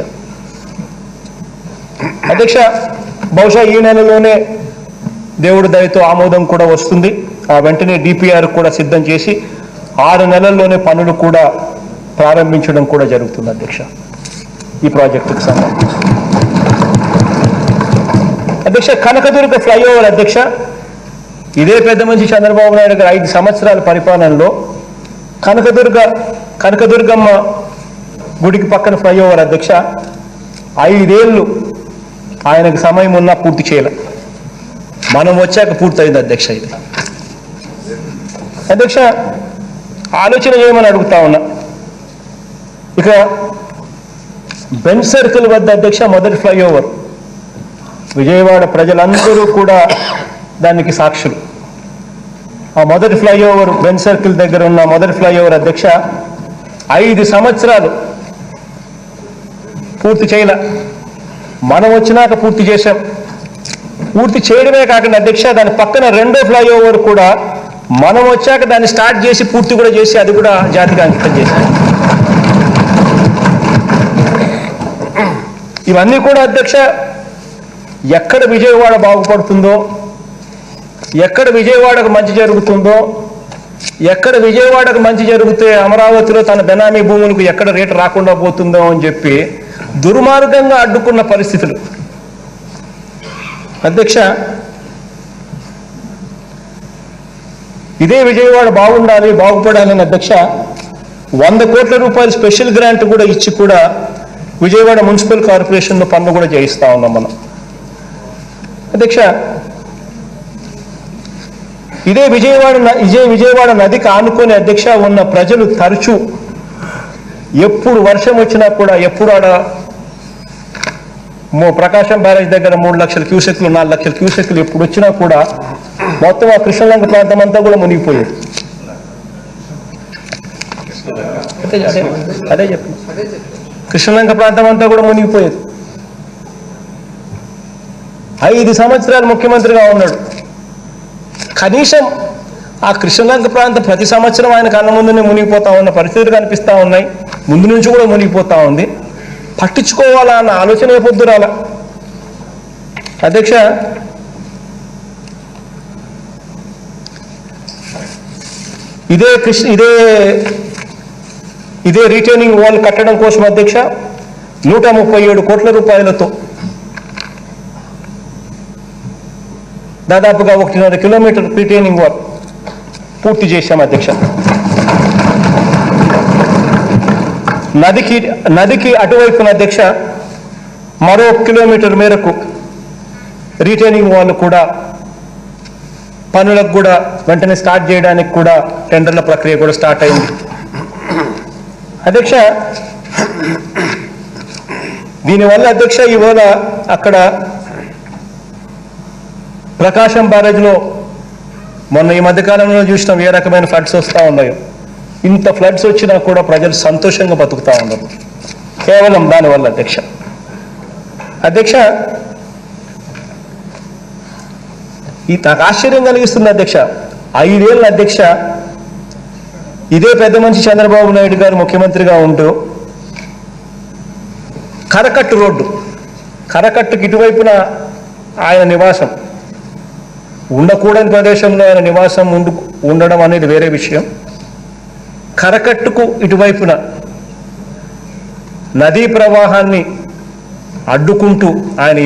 బహుశా ఈ నెలలోనే దేవుడి దయతో ఆమోదం కూడా వస్తుంది. ఆ వెంటనే డిపిఆర్ కూడా సిద్ధం చేసి 6 నెలల్లోనే పనులు కూడా ప్రారంభించడం కూడా జరుగుతుంది అధ్యక్ష. ఈ ప్రాజెక్టుకు సంబంధించి అధ్యక్ష కనకదుర్గ ఫ్లైఓవర్ అధ్యక్ష, ఇదే పెద్ద మనిషి చంద్రబాబు నాయుడు గారు 5 సంవత్సరాల పరిపాలనలో కనకదుర్గమ్మ గుడికి పక్కన ఫ్లైఓవర్ అధ్యక్ష 5 ఏళ్ళు ఆయనకు సమయం ఉన్నా పూర్తి చేయలే. మనం వచ్చాక పూర్తయింది అధ్యక్ష. ఇది అధ్యక్ష ఆలోచన చేయమని అడుగుతా ఉన్నా. ఇక బెంచ్ సర్కిల్ వద్ద అధ్యక్ష మొదటి ఫ్లైఓవర్, విజయవాడ ప్రజలందరూ కూడా దానికి సాక్షులు. ఆ మొదటి ఫ్లైఓవర్ బెన్ సర్కిల్ దగ్గర ఉన్న మొదటి ఫ్లైఓవర్ అధ్యక్ష 5 సంవత్సరాలు పూర్తి చేయలే. మనం వచ్చినాక పూర్తి చేశాం. పూర్తి చేయడమే కాకుండా అధ్యక్ష దాని పక్కన రెండో ఫ్లైఓవర్ కూడా మనం వచ్చాక దాన్ని స్టార్ట్ చేసి పూర్తి కూడా చేసి అది కూడా జాతికి అంకితం చేశాం. ఇవన్నీ కూడా అధ్యక్ష ఎక్కడ విజయవాడ బాగుపడుతుందో, ఎక్కడ విజయవాడకు మంచి జరుగుతుందో, ఎక్కడ విజయవాడకు మంచి జరిగితే అమరావతిలో తన బెనామీ భూములకు ఎక్కడ రేటు రాకుండా పోతుందో అని చెప్పి దుర్మార్గంగా అడ్డుకున్న పరిస్థితులు అధ్యక్ష. ఇదే విజయవాడ బాగుండాలి, బాగుపడాలని అధ్యక్ష 100 కోట్ల రూపాయలు స్పెషల్ గ్రాంట్ కూడా ఇచ్చి కూడా విజయవాడ మున్సిపల్ కార్పొరేషన్లో పన్ను కూడా చేయిస్తా ఉన్నాం మనం అధ్యక్ష. ఇదే విజయవాడ నదికి ఆనుకొని అధ్యక్ష ఉన్న ప్రజలు తరచూ ఎప్పుడు వర్షం వచ్చినా కూడా ఎప్పుడు ఆడ ప్రకాశం బ్యారేజ్ దగ్గర 3 లక్షల క్యూసెక్లు 4 లక్షల క్యూసెక్లు ఎప్పుడు వచ్చినా కూడా మొత్తం ఆ కృష్ణలంక ప్రాంతం అంతా కూడా మునిగిపోయేది. అదే చెప్పి కృష్ణలంక ప్రాంతం అంతా కూడా మునిగిపోయేది. 5 సంవత్సరాలు ముఖ్యమంత్రిగా ఉన్నాడు. కనీసం ఆ కృష్ణలంక ప్రాంతం ప్రతి సంవత్సరం ఆయన కన్న ముందునే మునిగిపోతా ఉన్న పరిస్థితులు కనిపిస్తూ ఉన్నాయి. ముందు నుంచి కూడా మునిగిపోతా ఉంది. పట్టించుకోవాలా అన్న ఆలోచన ఏ పొద్దు రాలా అధ్యక్ష. ఇదే రీటైనింగ్ వాల్ కట్టడం కోసం అధ్యక్ష 137 కోట్ల రూపాయలతో దాదాపుగా 1.5 కిలోమీటర్ రీటైనింగ్ వాల్ పూర్తి చేశాం అధ్యక్ష. నదికి అటువైపున అధ్యక్ష మరో 1 కిలోమీటర్ మేరకు రీటైనింగ్ వాల్ కూడా పనులకు కూడా వెంటనే స్టార్ట్ చేయడానికి కూడా టెండర్ల ప్రక్రియ కూడా స్టార్ట్ అయింది అధ్యక్ష. దీనివల్ల అధ్యక్ష ఇవాళ అక్కడ ప్రకాశం బ్యారేజ్లో మొన్న ఈ మధ్యకాలంలో చూసినాం ఏ రకమైన ఫ్లడ్స్ వస్తూ ఉన్నాయో. ఇంత ఫ్లడ్స్ వచ్చినా కూడా ప్రజలు సంతోషంగా బతుకుతూ ఉన్నారు కేవలం దానివల్ల అధ్యక్ష. నాకు ఆశ్చర్యం కలిగిస్తుంది అధ్యక్ష. 5 ఏళ్ళ అధ్యక్ష ఇదే పెద్ద మనిషి చంద్రబాబు నాయుడు గారు ముఖ్యమంత్రిగా ఉంటూ కరకట్టుకి ఇటువైపున ఆయన నివాసం ఉండకూడని ప్రదేశంలో ఆయన నివాసం ఉండడం అనేది వేరే విషయం. కరకట్టుకు ఇటువైపున నదీ ప్రవాహాన్ని అడ్డుకుంటూ ఆయన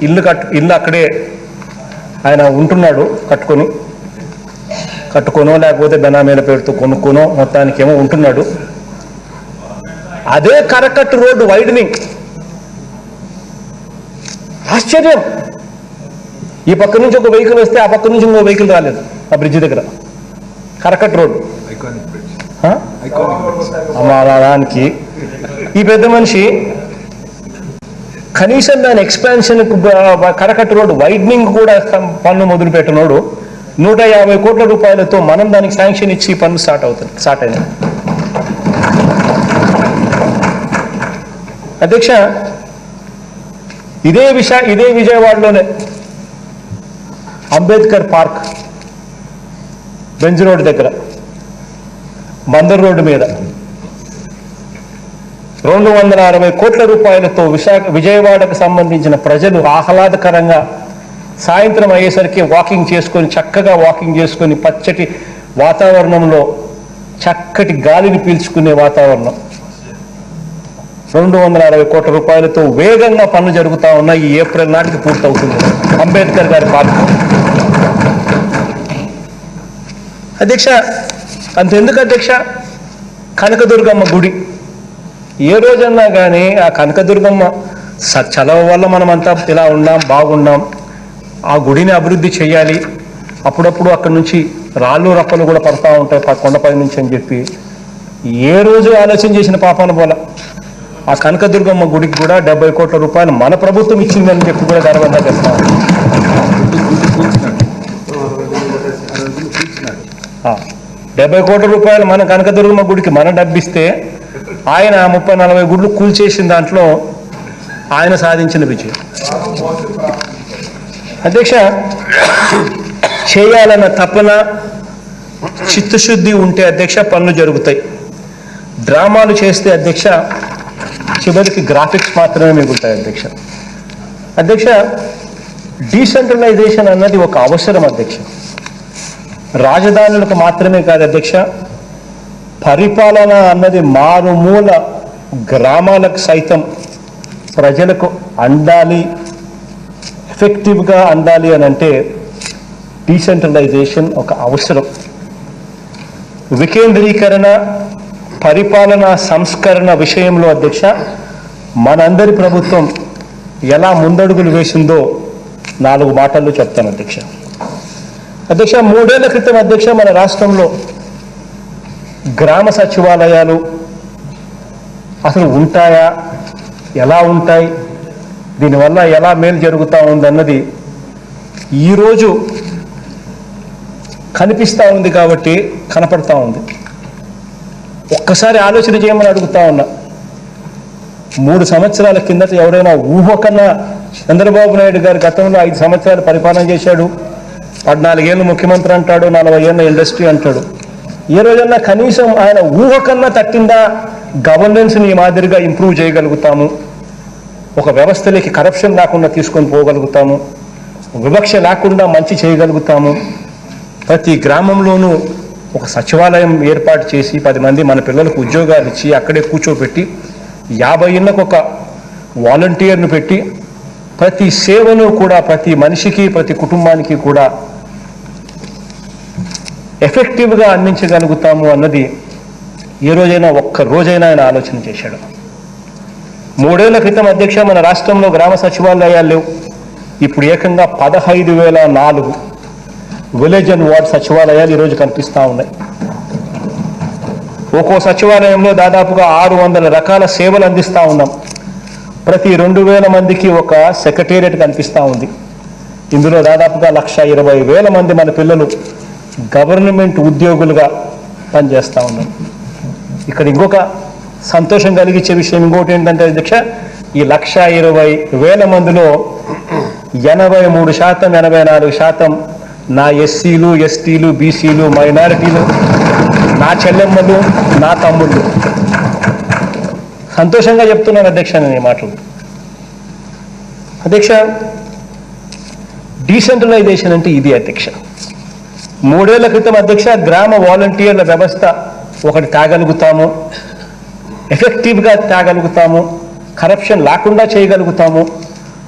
ఇల్లు అక్కడే ఆయన ఉంటున్నాడు. కట్టుకొనో లేకపోతే బెనామీల పేరుతో కొనుక్కొనో మొత్తానికి ఏమో ఉంటున్నాడు. అదే కరకట్టు రోడ్డు వైడనింగ్ ఆశ్చర్యం. ఈ పక్క నుంచి ఒక వెహికల్ వస్తే ఆ పక్క నుంచి ఇంకో వెహికల్ రాలేదు ఆ బ్రిడ్జ్ దగ్గర. కరకట్టు రోడ్డు దానికి ఈ పెద్ద మనిషి కనీసం దాని ఎక్స్పాన్షన్ కరకట్టు రోడ్డు వైడనింగ్ కూడా పన్ను మొదలు పెట్టినోడు 150 కోట్ల రూపాయలతో మనం దానికి శాంక్షన్ ఇచ్చి పన్ను స్టార్ట్ అయింది అధ్యక్ష. ఇదే విజయవాడలోనే అంబేద్కర్ పార్క్ బెంజ్ రోడ్ దగ్గర బందర్ రోడ్డు మీద 260 కోట్ల రూపాయలతో విజయవాడకు సంబంధించిన ప్రజలు ఆహ్లాదకరంగా సాయంత్రం అయ్యేసరికి చక్కగా వాకింగ్ చేసుకొని పచ్చటి వాతావరణంలో చక్కటి గాలిని పీల్చుకునే వాతావరణం 260 కోట్ల రూపాయలతో వేగంగా పనులు జరుగుతూ ఉన్నాయి. ఈ ఏప్రిల్ నాటికి పూర్తవుతుంది అంబేద్కర్ గారి పార్క్ అధ్యక్ష. అంతెందుకు అధ్యక్ష, కనకదుర్గమ్మ గుడి ఏ రోజన్నా కానీ ఆ కనకదుర్గమ్మ చలవ వల్ల మనమంతా ఇలా బాగున్నాం. ఆ గుడిని అభివృద్ధి చేయాలి. అప్పుడప్పుడు అక్కడి నుంచి రాళ్ళు రప్పలు కూడా పడతా ఉంటాయి కొండపై నుంచి అని చెప్పి ఏ రోజు ఆలోచన చేసిన పాపాన పోల. ఆ కనకదుర్గమ్మ గుడికి కూడా 70 కోట్ల రూపాయలు మన ప్రభుత్వం ఇచ్చిందని చెప్పి కూడా గర్వంగా చెప్తాను 70 కోట్ల రూపాయలు మన కనకదుర్గమ్మ గుడికి మనం డబ్బిస్తే ఆయన 30-40 గుళ్ళు కూల్చేసిన దాంట్లో ఆయన సాధించిన విజయం. అధ్యక్ష, చేయాలన్న తపన చిత్తశుద్ధి ఉంటే అధ్యక్ష పనులు జరుగుతాయి. డ్రామాలు చేస్తే అధ్యక్ష చివరికి గ్రాఫిక్స్ మాత్రమే మిగులుతాయి. అధ్యక్ష డీసెంట్రలైజేషన్ అన్నది ఒక అవసరం అధ్యక్ష. రాజధానులకు మాత్రమే కాదు అధ్యక్ష, పరిపాలన అన్నది మారుమూల గ్రామాలకు సైతం ప్రజలకు అందాలి, ఎఫెక్టివ్గా అందాలి అని అంటే డీసెంట్రలైజేషన్ ఒక అవసరం. వికేంద్రీకరణ, పరిపాలన సంస్కరణ విషయంలో అధ్యక్ష మనందరి ప్రభుత్వం ఎలా ముందడుగులు వేసిందో 4 మాటల్లో చెప్తాను అధ్యక్ష. 3 ఏళ్ల క్రితం అధ్యక్ష మన రాష్ట్రంలో గ్రామ సచివాలయాలు అసలు ఉంటాయా, ఎలా ఉంటాయి, దీనివల్ల ఎలా మేలు జరుగుతూ ఉందన్నది ఈరోజు కనిపిస్తూ ఉంది కాబట్టి కనపడతా ఉంది. ఒక్కసారి ఆలోచన చేయమని అడుగుతా ఉన్నా. 3 సంవత్సరాల కిందట ఎవరైనా ఊహకన్నా చంద్రబాబు నాయుడు గారు గతంలో 5 సంవత్సరాలు పరిపాలన చేశాడు, 14 ఏళ్ళు ముఖ్యమంత్రి అంటాడు, 40 ఏళ్ళ ఇండస్ట్రీ అంటాడు. ఏ రోజన్నా కనీసం ఆయన ఊహకన్నా తట్టిందా గవర్నెన్స్ని ఈ మాదిరిగా ఇంప్రూవ్ చేయగలుగుతాము, ఒక వ్యవస్థలోకి కరప్షన్ లేకుండా తీసుకొని పోగలుగుతాము, వివక్ష లేకుండా మంచి చేయగలుగుతాము, ప్రతి గ్రామంలోనూ ఒక సచివాలయం ఏర్పాటు చేసి 10 మంది మన పిల్లలకు ఉద్యోగాలు ఇచ్చి అక్కడే కూర్చోబెట్టి 50 ఏళ్ళకు ఒక వాలంటీర్ను పెట్టి ప్రతి సేవను కూడా ప్రతి మనిషికి ప్రతి కుటుంబానికి కూడా ఎఫెక్టివ్గా అందించగలుగుతాము అన్నది ఏ రోజైనా ఒక్క రోజైనా ఆయన ఆలోచన చేశాడు. 3 ఏళ్ల క్రితం అధ్యక్ష మన రాష్ట్రంలో గ్రామ సచివాలయాలు లేవు. ఇప్పుడు ఏకంగా 15,004 విలేజ్ అండ్ వార్డ్ సచివాలయాలు ఈరోజు కనిపిస్తూ ఉన్నాయి. ఒక్కో సచివాలయంలో దాదాపుగా 600 రకాల సేవలు అందిస్తూ ఉన్నాం. ప్రతి 2,000 మందికి ఒక సెక్రటేరియట్ కనిపిస్తూ ఉంది. ఇందులో దాదాపుగా 1,20,000 మంది మన పిల్లలు గవర్నమెంట్ ఉద్యోగులుగా పనిచేస్తూ ఉన్నారు. ఇక్కడ ఇంకొక సంతోషం కలిగించే విషయం ఇంకోటి ఏంటంటే అధ్యక్ష, ఈ 1,20,000 మందిలో 83%, 84% నా ఎస్సీలు, ఎస్టీలు, బీసీలు, మైనారిటీలు, నా చెల్లెమ్మలు, నా తమ్ముళ్ళు. సంతోషంగా చెప్తున్నాను అధ్యక్ష నేను ఈ మాటలు. అధ్యక్ష డీసెంట్రలైజేషన్ అంటే ఇది అధ్యక్ష. 3 ఏళ్ల క్రితం అధ్యక్ష గ్రామ వాలంటీర్ల వ్యవస్థ ఒకటి తేగలుగుతాము, ఎఫెక్టివ్గా తేగలుగుతాము, కరప్షన్ లేకుండా చేయగలుగుతాము,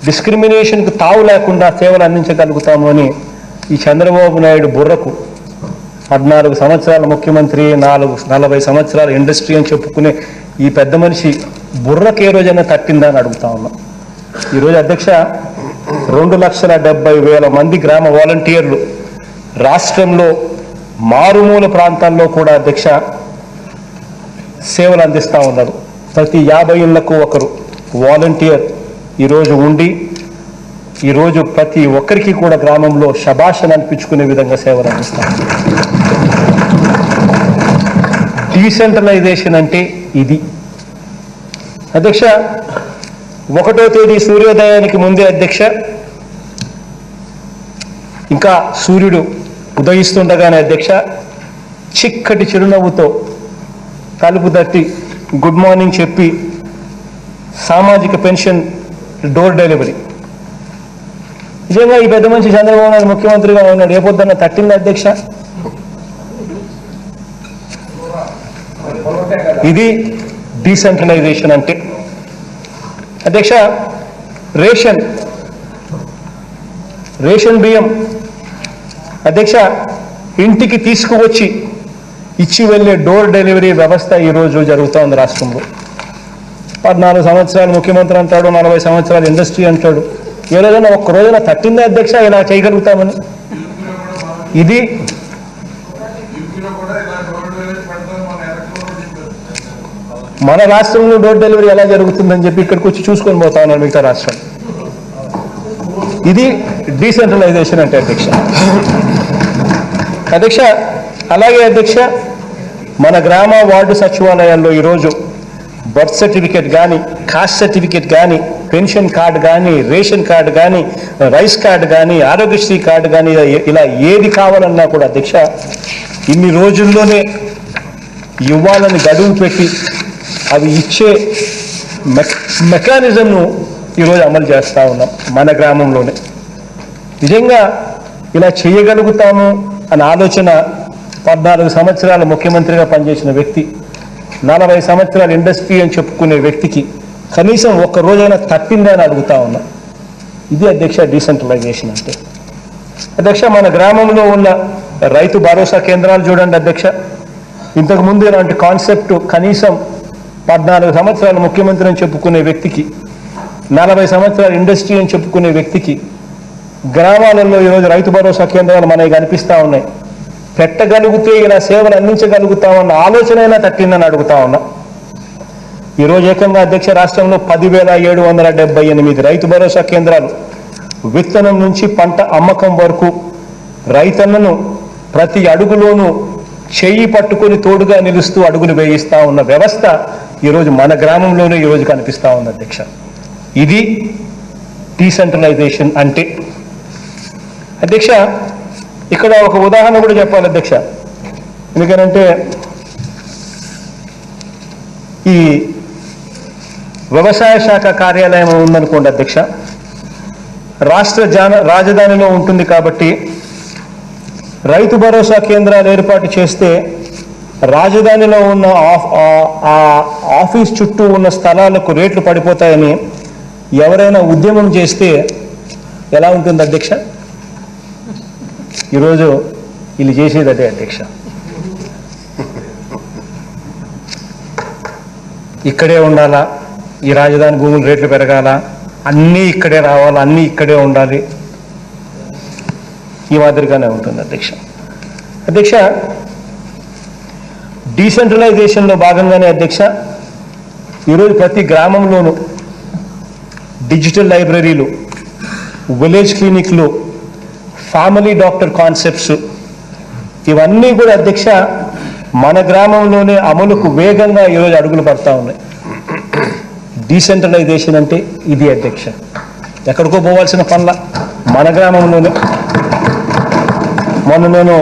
డిస్క్రిమినేషన్కు తావు లేకుండా సేవలు అందించగలుగుతాము అని ఈ చంద్రబాబు నాయుడు బుర్రకు 14 సంవత్సరాల ముఖ్యమంత్రి, 40 సంవత్సరాల ఇండస్ట్రీ అని చెప్పుకునే ఈ పెద్ద మనిషి బుర్రకు ఏ రోజైనా తట్టిందా అని అడుగుతా ఉన్నాం. ఈరోజు అధ్యక్ష 2,70,000 మంది గ్రామ వాలంటీర్లు రాష్ట్రంలో మారుమూల ప్రాంతాల్లో కూడా అధ్యక్ష సేవలు అందిస్తూ ఉన్నారు. ప్రతి 50 ఇళ్లకు ఒకరు వాలంటీర్ ఈరోజు ఉండి ఈరోజు ప్రతి ఒక్కరికి కూడా గ్రామంలో శభాష్ అనిపించుకునే విధంగా సేవలు అందిస్తారు. డీసెంట్రలైజేషన్ అంటే ఇది అధ్యక్ష. 1వ తేదీ సూర్యోదయానికి ముందే అధ్యక్ష ఇంకా సూర్యుడు ఉదయిస్తుండగానే అధ్యక్ష చిక్కటి చిరునవ్వుతో తలుపు తట్టి గుడ్ మార్నింగ్ చెప్పి సామాజిక పెన్షన్ డోర్ డెలివరీ. నిజంగా ఈ పెద్ద మనిషి చంద్రబాబు నాయుడు ముఖ్యమంత్రిగా ఉన్నాడు, ఏ పొద్దున్న తట్టింది అధ్యక్ష. ఇది డీసెంట్రలైజేషన్ అంటే అధ్యక్ష. రేషన్ బియ్యం అధ్యక్ష ఇంటికి తీసుకువచ్చి ఇచ్చి వెళ్ళే డోర్ డెలివరీ వ్యవస్థ ఈరోజు జరుగుతోంది రాష్ట్రంలో. 14 సంవత్సరాలు ముఖ్యమంత్రి అంటాడు, 40 సంవత్సరాలు ఇండస్ట్రీ అంటాడు. ఏ రోజైనా ఒక్క రోజున తట్టిందే అధ్యక్ష ఇలా చేయగలుగుతామని. ఇది మన రాష్ట్రంలో డోర్ డెలివరీ ఎలా జరుగుతుందని చెప్పి ఇక్కడికి వచ్చి చూసుకొని పోతా ఉన్నారు మిగతా రాష్ట్రం. ఇది డీసెంట్రలైజేషన్ అంటే అధ్యక్ష. అధ్యక్ష, అలాగే అధ్యక్ష, మన గ్రామ వార్డు సచివాలయాల్లో ఈరోజు బర్త్ సర్టిఫికేట్ కానీ, కాస్ట్ సర్టిఫికేట్ కానీ, పెన్షన్ కార్డు కానీ, రేషన్ కార్డు కానీ, రైస్ కార్డు కానీ, ఆరోగ్యశ్రీ కార్డు కానీ, ఇలా ఏది కావాలన్నా కూడా అధ్యక్ష ఇన్ని రోజుల్లోనే ఇవ్వాలని గడువు పెట్టి అవి ఇచ్చే మెకానిజంను ఈరోజు అమలు చేస్తూ ఉన్నాం మన గ్రామంలోనే. నిజంగా ఇలా చేయగలుగుతాము అన్న ఆలోచన 14 సంవత్సరాల ముఖ్యమంత్రిగా పనిచేసిన వ్యక్తి, 40 సంవత్సరాల ఇండస్ట్రీ అని చెప్పుకునే వ్యక్తికి కనీసం ఒక్క రోజైనా తప్పిందా అని అడుగుతా ఉన్నా. ఇది అధ్యక్ష డీసెంట్రలైజేషన్ అంటే. అధ్యక్ష, మన గ్రామంలో ఉన్న రైతు భరోసా కేంద్రాలు చూడండి అధ్యక్ష. ఇంతకుముందు ఇలాంటి కాన్సెప్ట్ కనీసం 14 సంవత్సరాల ముఖ్యమంత్రి అని చెప్పుకునే వ్యక్తికి, 40 సంవత్సరాల ఇండస్ట్రీ అని చెప్పుకునే వ్యక్తికి గ్రామాలలో ఈరోజు రైతు భరోసా కేంద్రాలు మనకి కనిపిస్తూ ఉన్నాయి. పెట్టగలిగితే ఇలా సేవలు అందించగలుగుతామన్న ఆలోచన అయినా తట్టిందని అడుగుతా ఉన్నా. ఈరోజు ఏకంగా అధ్యక్ష రాష్ట్రంలో 10,778 రైతు భరోసా కేంద్రాలు విత్తనం నుంచి పంట అమ్మకం వరకు రైతన్నను ప్రతి అడుగులోనూ చెయ్యి పట్టుకొని తోడుగా నిలుస్తూ అడుగులు వేయిస్తా ఉన్న వ్యవస్థ ఈరోజు మన గ్రామంలోనే ఈరోజు కనిపిస్తూ ఉంది అధ్యక్ష. ఇది డీసెంట్రలైజేషన్ అంటే. అధ్యక్ష, ఇక్కడ ఒక ఉదాహరణ కూడా చెప్పాలి అధ్యక్ష. ఎందుకనంటే ఈ వ్యవసాయ శాఖ కార్యాలయం ఉందనుకోండి అధ్యక్ష, రాష్ట్ర రాజధానిలో ఉంటుంది కాబట్టి రైతు భరోసా కేంద్రాలు ఏర్పాటు చేస్తే రాజధానిలో ఉన్న ఆఫీస్ చుట్టూ ఉన్న స్థలాలకు రేట్లు పడిపోతాయని ఎవరైనా ఉద్యమం చేస్తే ఎలా ఉంటుంది అధ్యక్ష? ఈరోజు వీళ్ళు చేసేది అదే అధ్యక్ష. ఇక్కడే ఉండాలా, ఈ రాజధాని భూముల రేట్లు పెరగాల, అన్నీ ఇక్కడే రావాలా, అన్నీ ఇక్కడే ఉండాలి, ఈ మాదిరిగానే ఉంటుంది అధ్యక్ష. అధ్యక్ష, డీసెంట్రలైజేషన్లో భాగంగానే అధ్యక్ష ఈరోజు ప్రతి గ్రామంలోనూ డిజిటల్ లైబ్రరీలు, విలేజ్ క్లినిక్లు, ఫ్యామిలీ డాక్టర్ కాన్సెప్ట్స్ ఇవన్నీ కూడా అధ్యక్ష మన గ్రామంలోనే అమలుకు వేగంగా ఈరోజు అడుగులు పడతా ఉన్నాయి. డీసెంట్రలైజేషన్ అంటే ఇది అధ్యక్ష. ఎక్కడికో పోవాల్సిన పనుల మన గ్రామంలోనే. మొన్న నేను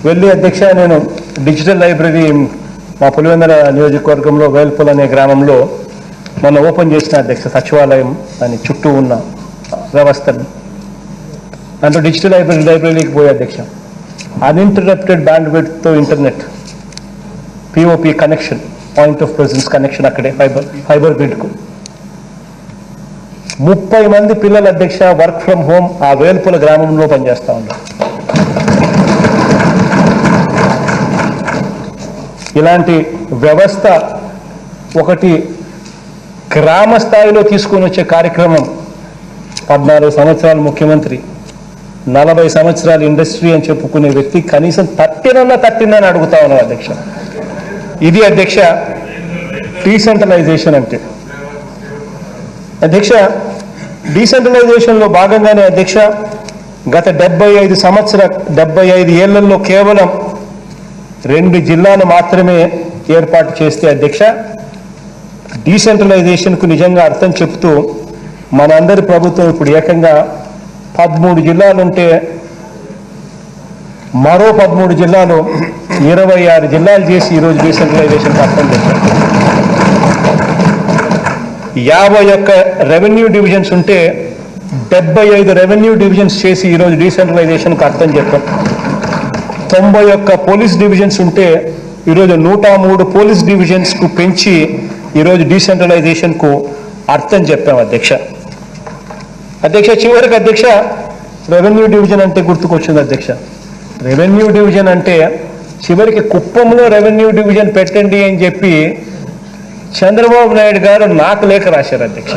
వెళ్ళి అధ్యక్ష నేను డిజిటల్ లైబ్రరీ మా పులివెందుల నియోజకవర్గంలో వేల్పుల్ అనే గ్రామంలో మొన్న ఓపెన్ చేసిన అధ్యక్ష సచివాలయం అని చుట్టూ ఉన్న వ్యవస్థను. దాంట్లో డిజిటల్ లైబ్రరీకి పోయే అధ్యక్ష అన్ఇంటరప్టెడ్ బ్యాండ్ విడ్త్తో internet, POP connection, point of presence connection అక్కడే ఫైబర్ గ్రిడ్కు 30 మంది పిల్లలు అధ్యక్ష వర్క్ ఫ్రమ్ హోమ్ ఆ వేల్పుల గ్రామంలో పనిచేస్తూ ఉన్నారు. ఇలాంటి వ్యవస్థ ఒకటి గ్రామ స్థాయిలో తీసుకొని వచ్చే కార్యక్రమం 14 సంవత్సరాల ముఖ్యమంత్రి, 40 సంవత్సరాల ఇండస్ట్రీ అని చెప్పుకునే వ్యక్తి కనీసం తట్టిందని అడుగుతా ఉన్నారు అధ్యక్ష. ఇది అధ్యక్ష డీసెంట్రలైజేషన్ అంటే. అధ్యక్ష, డీసెంట్రలైజేషన్లో భాగంగానే అధ్యక్ష గత 75 ఏళ్లలో కేవలం 2 జిల్లాలు మాత్రమే ఏర్పాటు చేస్తే అధ్యక్ష డీసెంట్రలైజేషన్కు నిజంగా అర్థం చెప్తూ మనందరి ప్రభుత్వం ఇప్పుడు ఏకంగా 13 జిల్లాలుంటే మరో 13 జిల్లాలు 26 జిల్లాలు చేసి ఈరోజు డీసెంట్రలైజేషన్కి అర్థం చెప్పారు. 51 రెవెన్యూ డివిజన్స్ ఉంటే 75 రెవెన్యూ డివిజన్స్ చేసి ఈరోజు డీసెంట్రలైజేషన్కి అర్థం చెప్పాం. 91 పోలీస్ డివిజన్స్ ఉంటే ఈరోజు 103 పోలీస్ డివిజన్స్కు పెంచి ఈరోజు డీసెంట్రలైజేషన్కు అర్థం చెప్పాం అధ్యక్ష. అధ్యక్ష, చివరికి అధ్యక్ష రెవెన్యూ డివిజన్ అంటే గుర్తుకొచ్చింది అధ్యక్ష. రెవెన్యూ డివిజన్ అంటే చివరికి కుప్పంలో రెవెన్యూ డివిజన్ పెట్టండి అని చెప్పి చంద్రబాబు నాయుడు గారు నాకు లేఖ రాశారు అధ్యక్ష.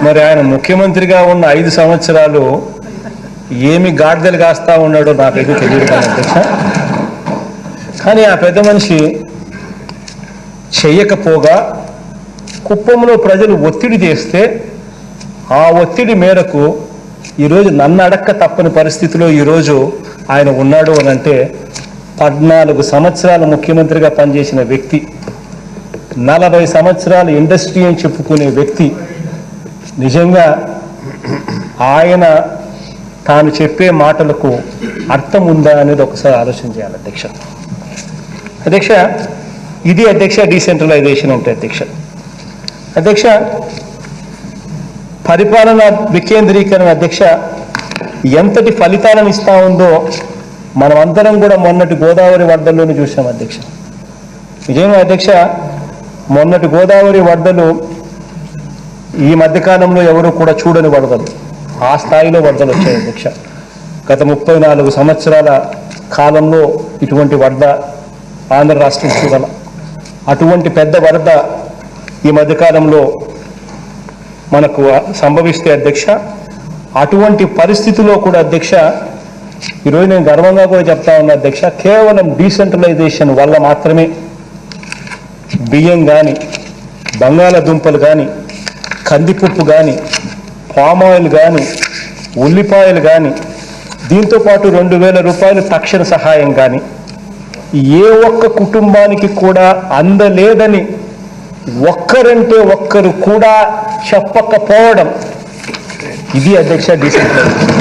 మరి ఆయన ముఖ్యమంత్రిగా ఉన్న 5 సంవత్సరాలు ఏమి గాడిదలు కాస్తా ఉన్నాడో నాకైతే తెలియదు కానీ అధ్యక్ష. కానీ ఆ పెద్ద మనిషి చెయ్యకపోగా కుప్పంలో ప్రజలు ఒత్తిడి చేస్తే ఆ ఒత్తిడి మేరకు ఈరోజు నన్ను అడక్క తప్పని పరిస్థితిలో ఈరోజు ఆయన ఉన్నాడు అని అంటే 14 సంవత్సరాలు ముఖ్యమంత్రిగా పనిచేసిన వ్యక్తి, 40 సంవత్సరాలు ఇండస్ట్రీ అని చెప్పుకునే వ్యక్తి, నిజంగా ఆయన తాను చెప్పే మాటలకు అర్థం ఉందా అనేది ఒకసారి ఆలోచన చేయాలి అధ్యక్ష. అధ్యక్ష, ఇది అధ్యక్ష డీసెంట్రలైజేషన్ అంటే అధ్యక్ష పరిపాలన వికేంద్రీకరణ అధ్యక్ష ఎంతటి ఫలితాలను ఇస్తా ఉందో మనం అందరం కూడా మొన్నటి గోదావరి వరదల్లోనే చూసాం అధ్యక్ష. నిజంగా అధ్యక్ష మొన్నటి గోదావరి వరదలు ఈ మధ్యకాలంలో ఎవరు కూడా చూడని వరదలు, ఆ స్థాయిలో వరదలు వచ్చాయి అధ్యక్ష. గత 34 సంవత్సరాల కాలంలో ఇటువంటి వరద ఆంధ్ర రాష్ట్రం చూడాల. అటువంటి పెద్ద వరద ఈ మధ్యకాలంలో మనకు సంభవిస్తే అధ్యక్ష, అటువంటి పరిస్థితిలో కూడా అధ్యక్ష ఈరోజు నేను గర్వంగా కూడా చెప్తా ఉన్నా అధ్యక్ష, కేవలం డీసెంట్రలైజేషన్ వల్ల మాత్రమే బియ్యం కానీ, బంగాళాదుంపలు కానీ, కందిపప్పు కానీ, పామ్ ఆయిల్ కానీ, ఉల్లిపాయలు కానీ, దీంతోపాటు 2000 రూపాయలు తక్షణ సహాయం కానీ ఏ ఒక్క కుటుంబానికి కూడా అందలేదని ఒక్కరంటే ఒక్కరు కూడా చెప్పకపోవడం, ఇది అధ్యక్ష డీసెంట్రలైజేషన్.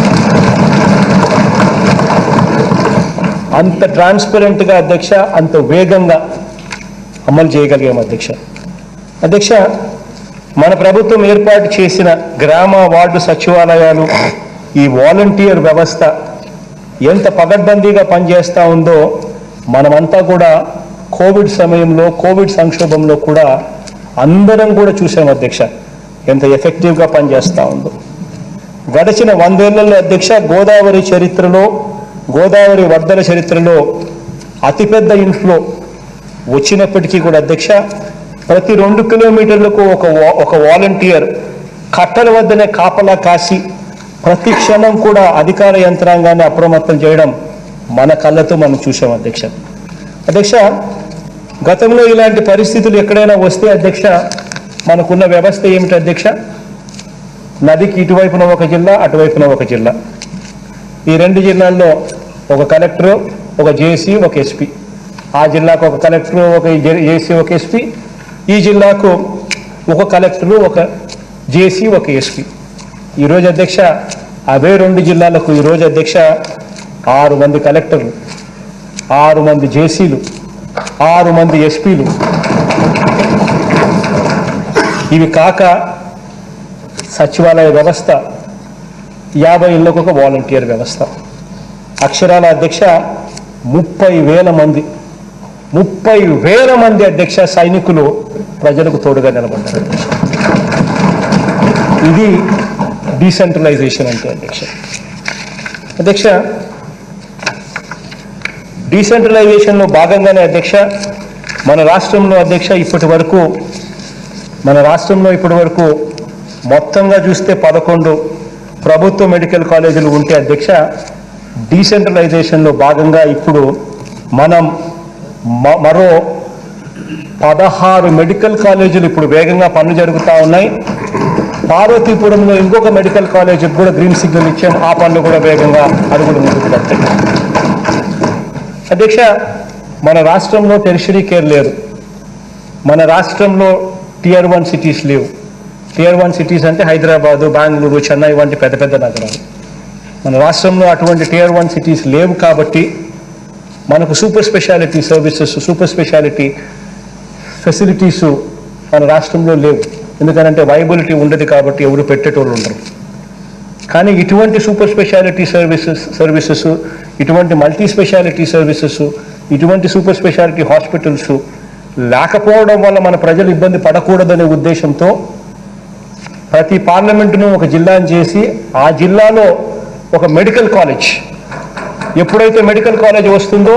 అంత ట్రాన్స్పరెంట్గా అధ్యక్ష, అంత వేగంగా అమలు చేయగలిగాం అధ్యక్ష. మన ప్రభుత్వం ఏర్పాటు చేసిన గ్రామ వార్డు సచివాలయాలు, ఈ వాలంటీర్ వ్యవస్థ ఎంత పగడ్బందీగా పనిచేస్తూ ఉందో మనమంతా కూడా కోవిడ్ సమయంలో, కోవిడ్ సంక్షోభంలో కూడా అందరం కూడా చూసాం అధ్యక్ష, ఎంత ఎఫెక్టివ్గా పనిచేస్తూ ఉందో. గడిచిన 100 ఏళ్లలో అధ్యక్ష గోదావరి చరిత్రలో, గోదావరి వరదల చరిత్రలో అతిపెద్ద ఇన్ఫ్లో వచ్చినప్పటికీ కూడా అధ్యక్ష ప్రతి 2 కిలోమీటర్లకు ఒక వాలంటీర్ కట్టల వద్దనే కాపలా కాసి ప్రతి క్షణం కూడా అధికార యంత్రాంగాన్ని అప్రమత్తం చేయడం మన కళ్ళతో మనం చూసాం అధ్యక్ష. గతంలో ఇలాంటి పరిస్థితులు ఎక్కడైనా వస్తే అధ్యక్ష మనకున్న వ్యవస్థ ఏమిటి అధ్యక్ష? నదికి ఇటువైపున ఒక జిల్లా, అటువైపున ఒక జిల్లా. ఈ 2 జిల్లాల్లో ఒక కలెక్టరు, ఒక జేసీ, ఒక ఎస్పీ. ఆ జిల్లాకు ఒక కలెక్టరు, ఒక జేసీ, ఒక ఎస్పీ. ఈ జిల్లాకు ఒక కలెక్టరు, ఒక జేసీ, ఒక ఎస్పీ. ఈరోజు అధ్యక్ష అవే 2 జిల్లాలకు ఈరోజు అధ్యక్ష 6 మంది కలెక్టర్లు, 6 మంది జేసీలు, 6 మంది ఎస్పీలు. ఇవి కాక సచివాలయ వ్యవస్థ, 50 ఇళ్లకు ఒక వాలంటీర్ వ్యవస్థ. అక్షరాల అధ్యక్ష 30,000 మంది, 30,000 మంది అధ్యక్ష సైనికులు ప్రజలకు తోడుగా నిలబడ్డారు. ఇది డీసెంట్రలైజేషన్ అంటే అధ్యక్ష. డీసెంట్రలైజేషన్లో భాగంగానే అధ్యక్ష మన రాష్ట్రంలో ఇప్పటి వరకు మొత్తంగా చూస్తే 11 ప్రభుత్వ మెడికల్ కాలేజీలు ఉంటే అధ్యక్ష డీసెంట్రలైజేషన్లో భాగంగా ఇప్పుడు మనం మరో 16 మెడికల్ కాలేజీలు ఇప్పుడు వేగంగా పనులు జరుగుతూ ఉన్నాయి. పార్వతీపురంలో ఇంకొక మెడికల్ కాలేజీకి కూడా గ్రీన్ సిగ్నల్ ఇచ్చాం. ఆ పనులు కూడా వేగంగా అడుగులు ముందుకు పడతాయి అధ్యక్ష. మన రాష్ట్రంలో టెరిషరీ కేర్ లేదు. మన రాష్ట్రంలో Tier 1 సిటీస్ లేవు. Tier 1 సిటీస్ అంటే హైదరాబాదు, బెంగళూరు, చెన్నై వంటి పెద్ద పెద్ద నగరాలు. మన రాష్ట్రంలో అటువంటి Tier 1 సిటీస్ లేవు కాబట్టి మనకు super speciality services, super speciality facilities మన రాష్ట్రంలో లేవు. ఎందుకంటే వైబిలిటీ ఉండదు కాబట్టి ఎవరు పెట్టేటోళ్ళు ఉండరు. కానీ ఇటువంటి సూపర్ స్పెషాలిటీ సర్వీసెస్, ఇటువంటి మల్టీ స్పెషాలిటీ సర్వీసెస్, ఇటువంటి సూపర్ స్పెషాలిటీ హాస్పిటల్స్ లేకపోవడం వల్ల మన ప్రజలు ఇబ్బంది పడకూడదనే ఉద్దేశంతో ప్రతి పార్లమెంటును ఒక జిల్లాను చేసి ఆ జిల్లాలో ఒక మెడికల్ కాలేజ్, ఎప్పుడైతే మెడికల్ కాలేజ్ వస్తుందో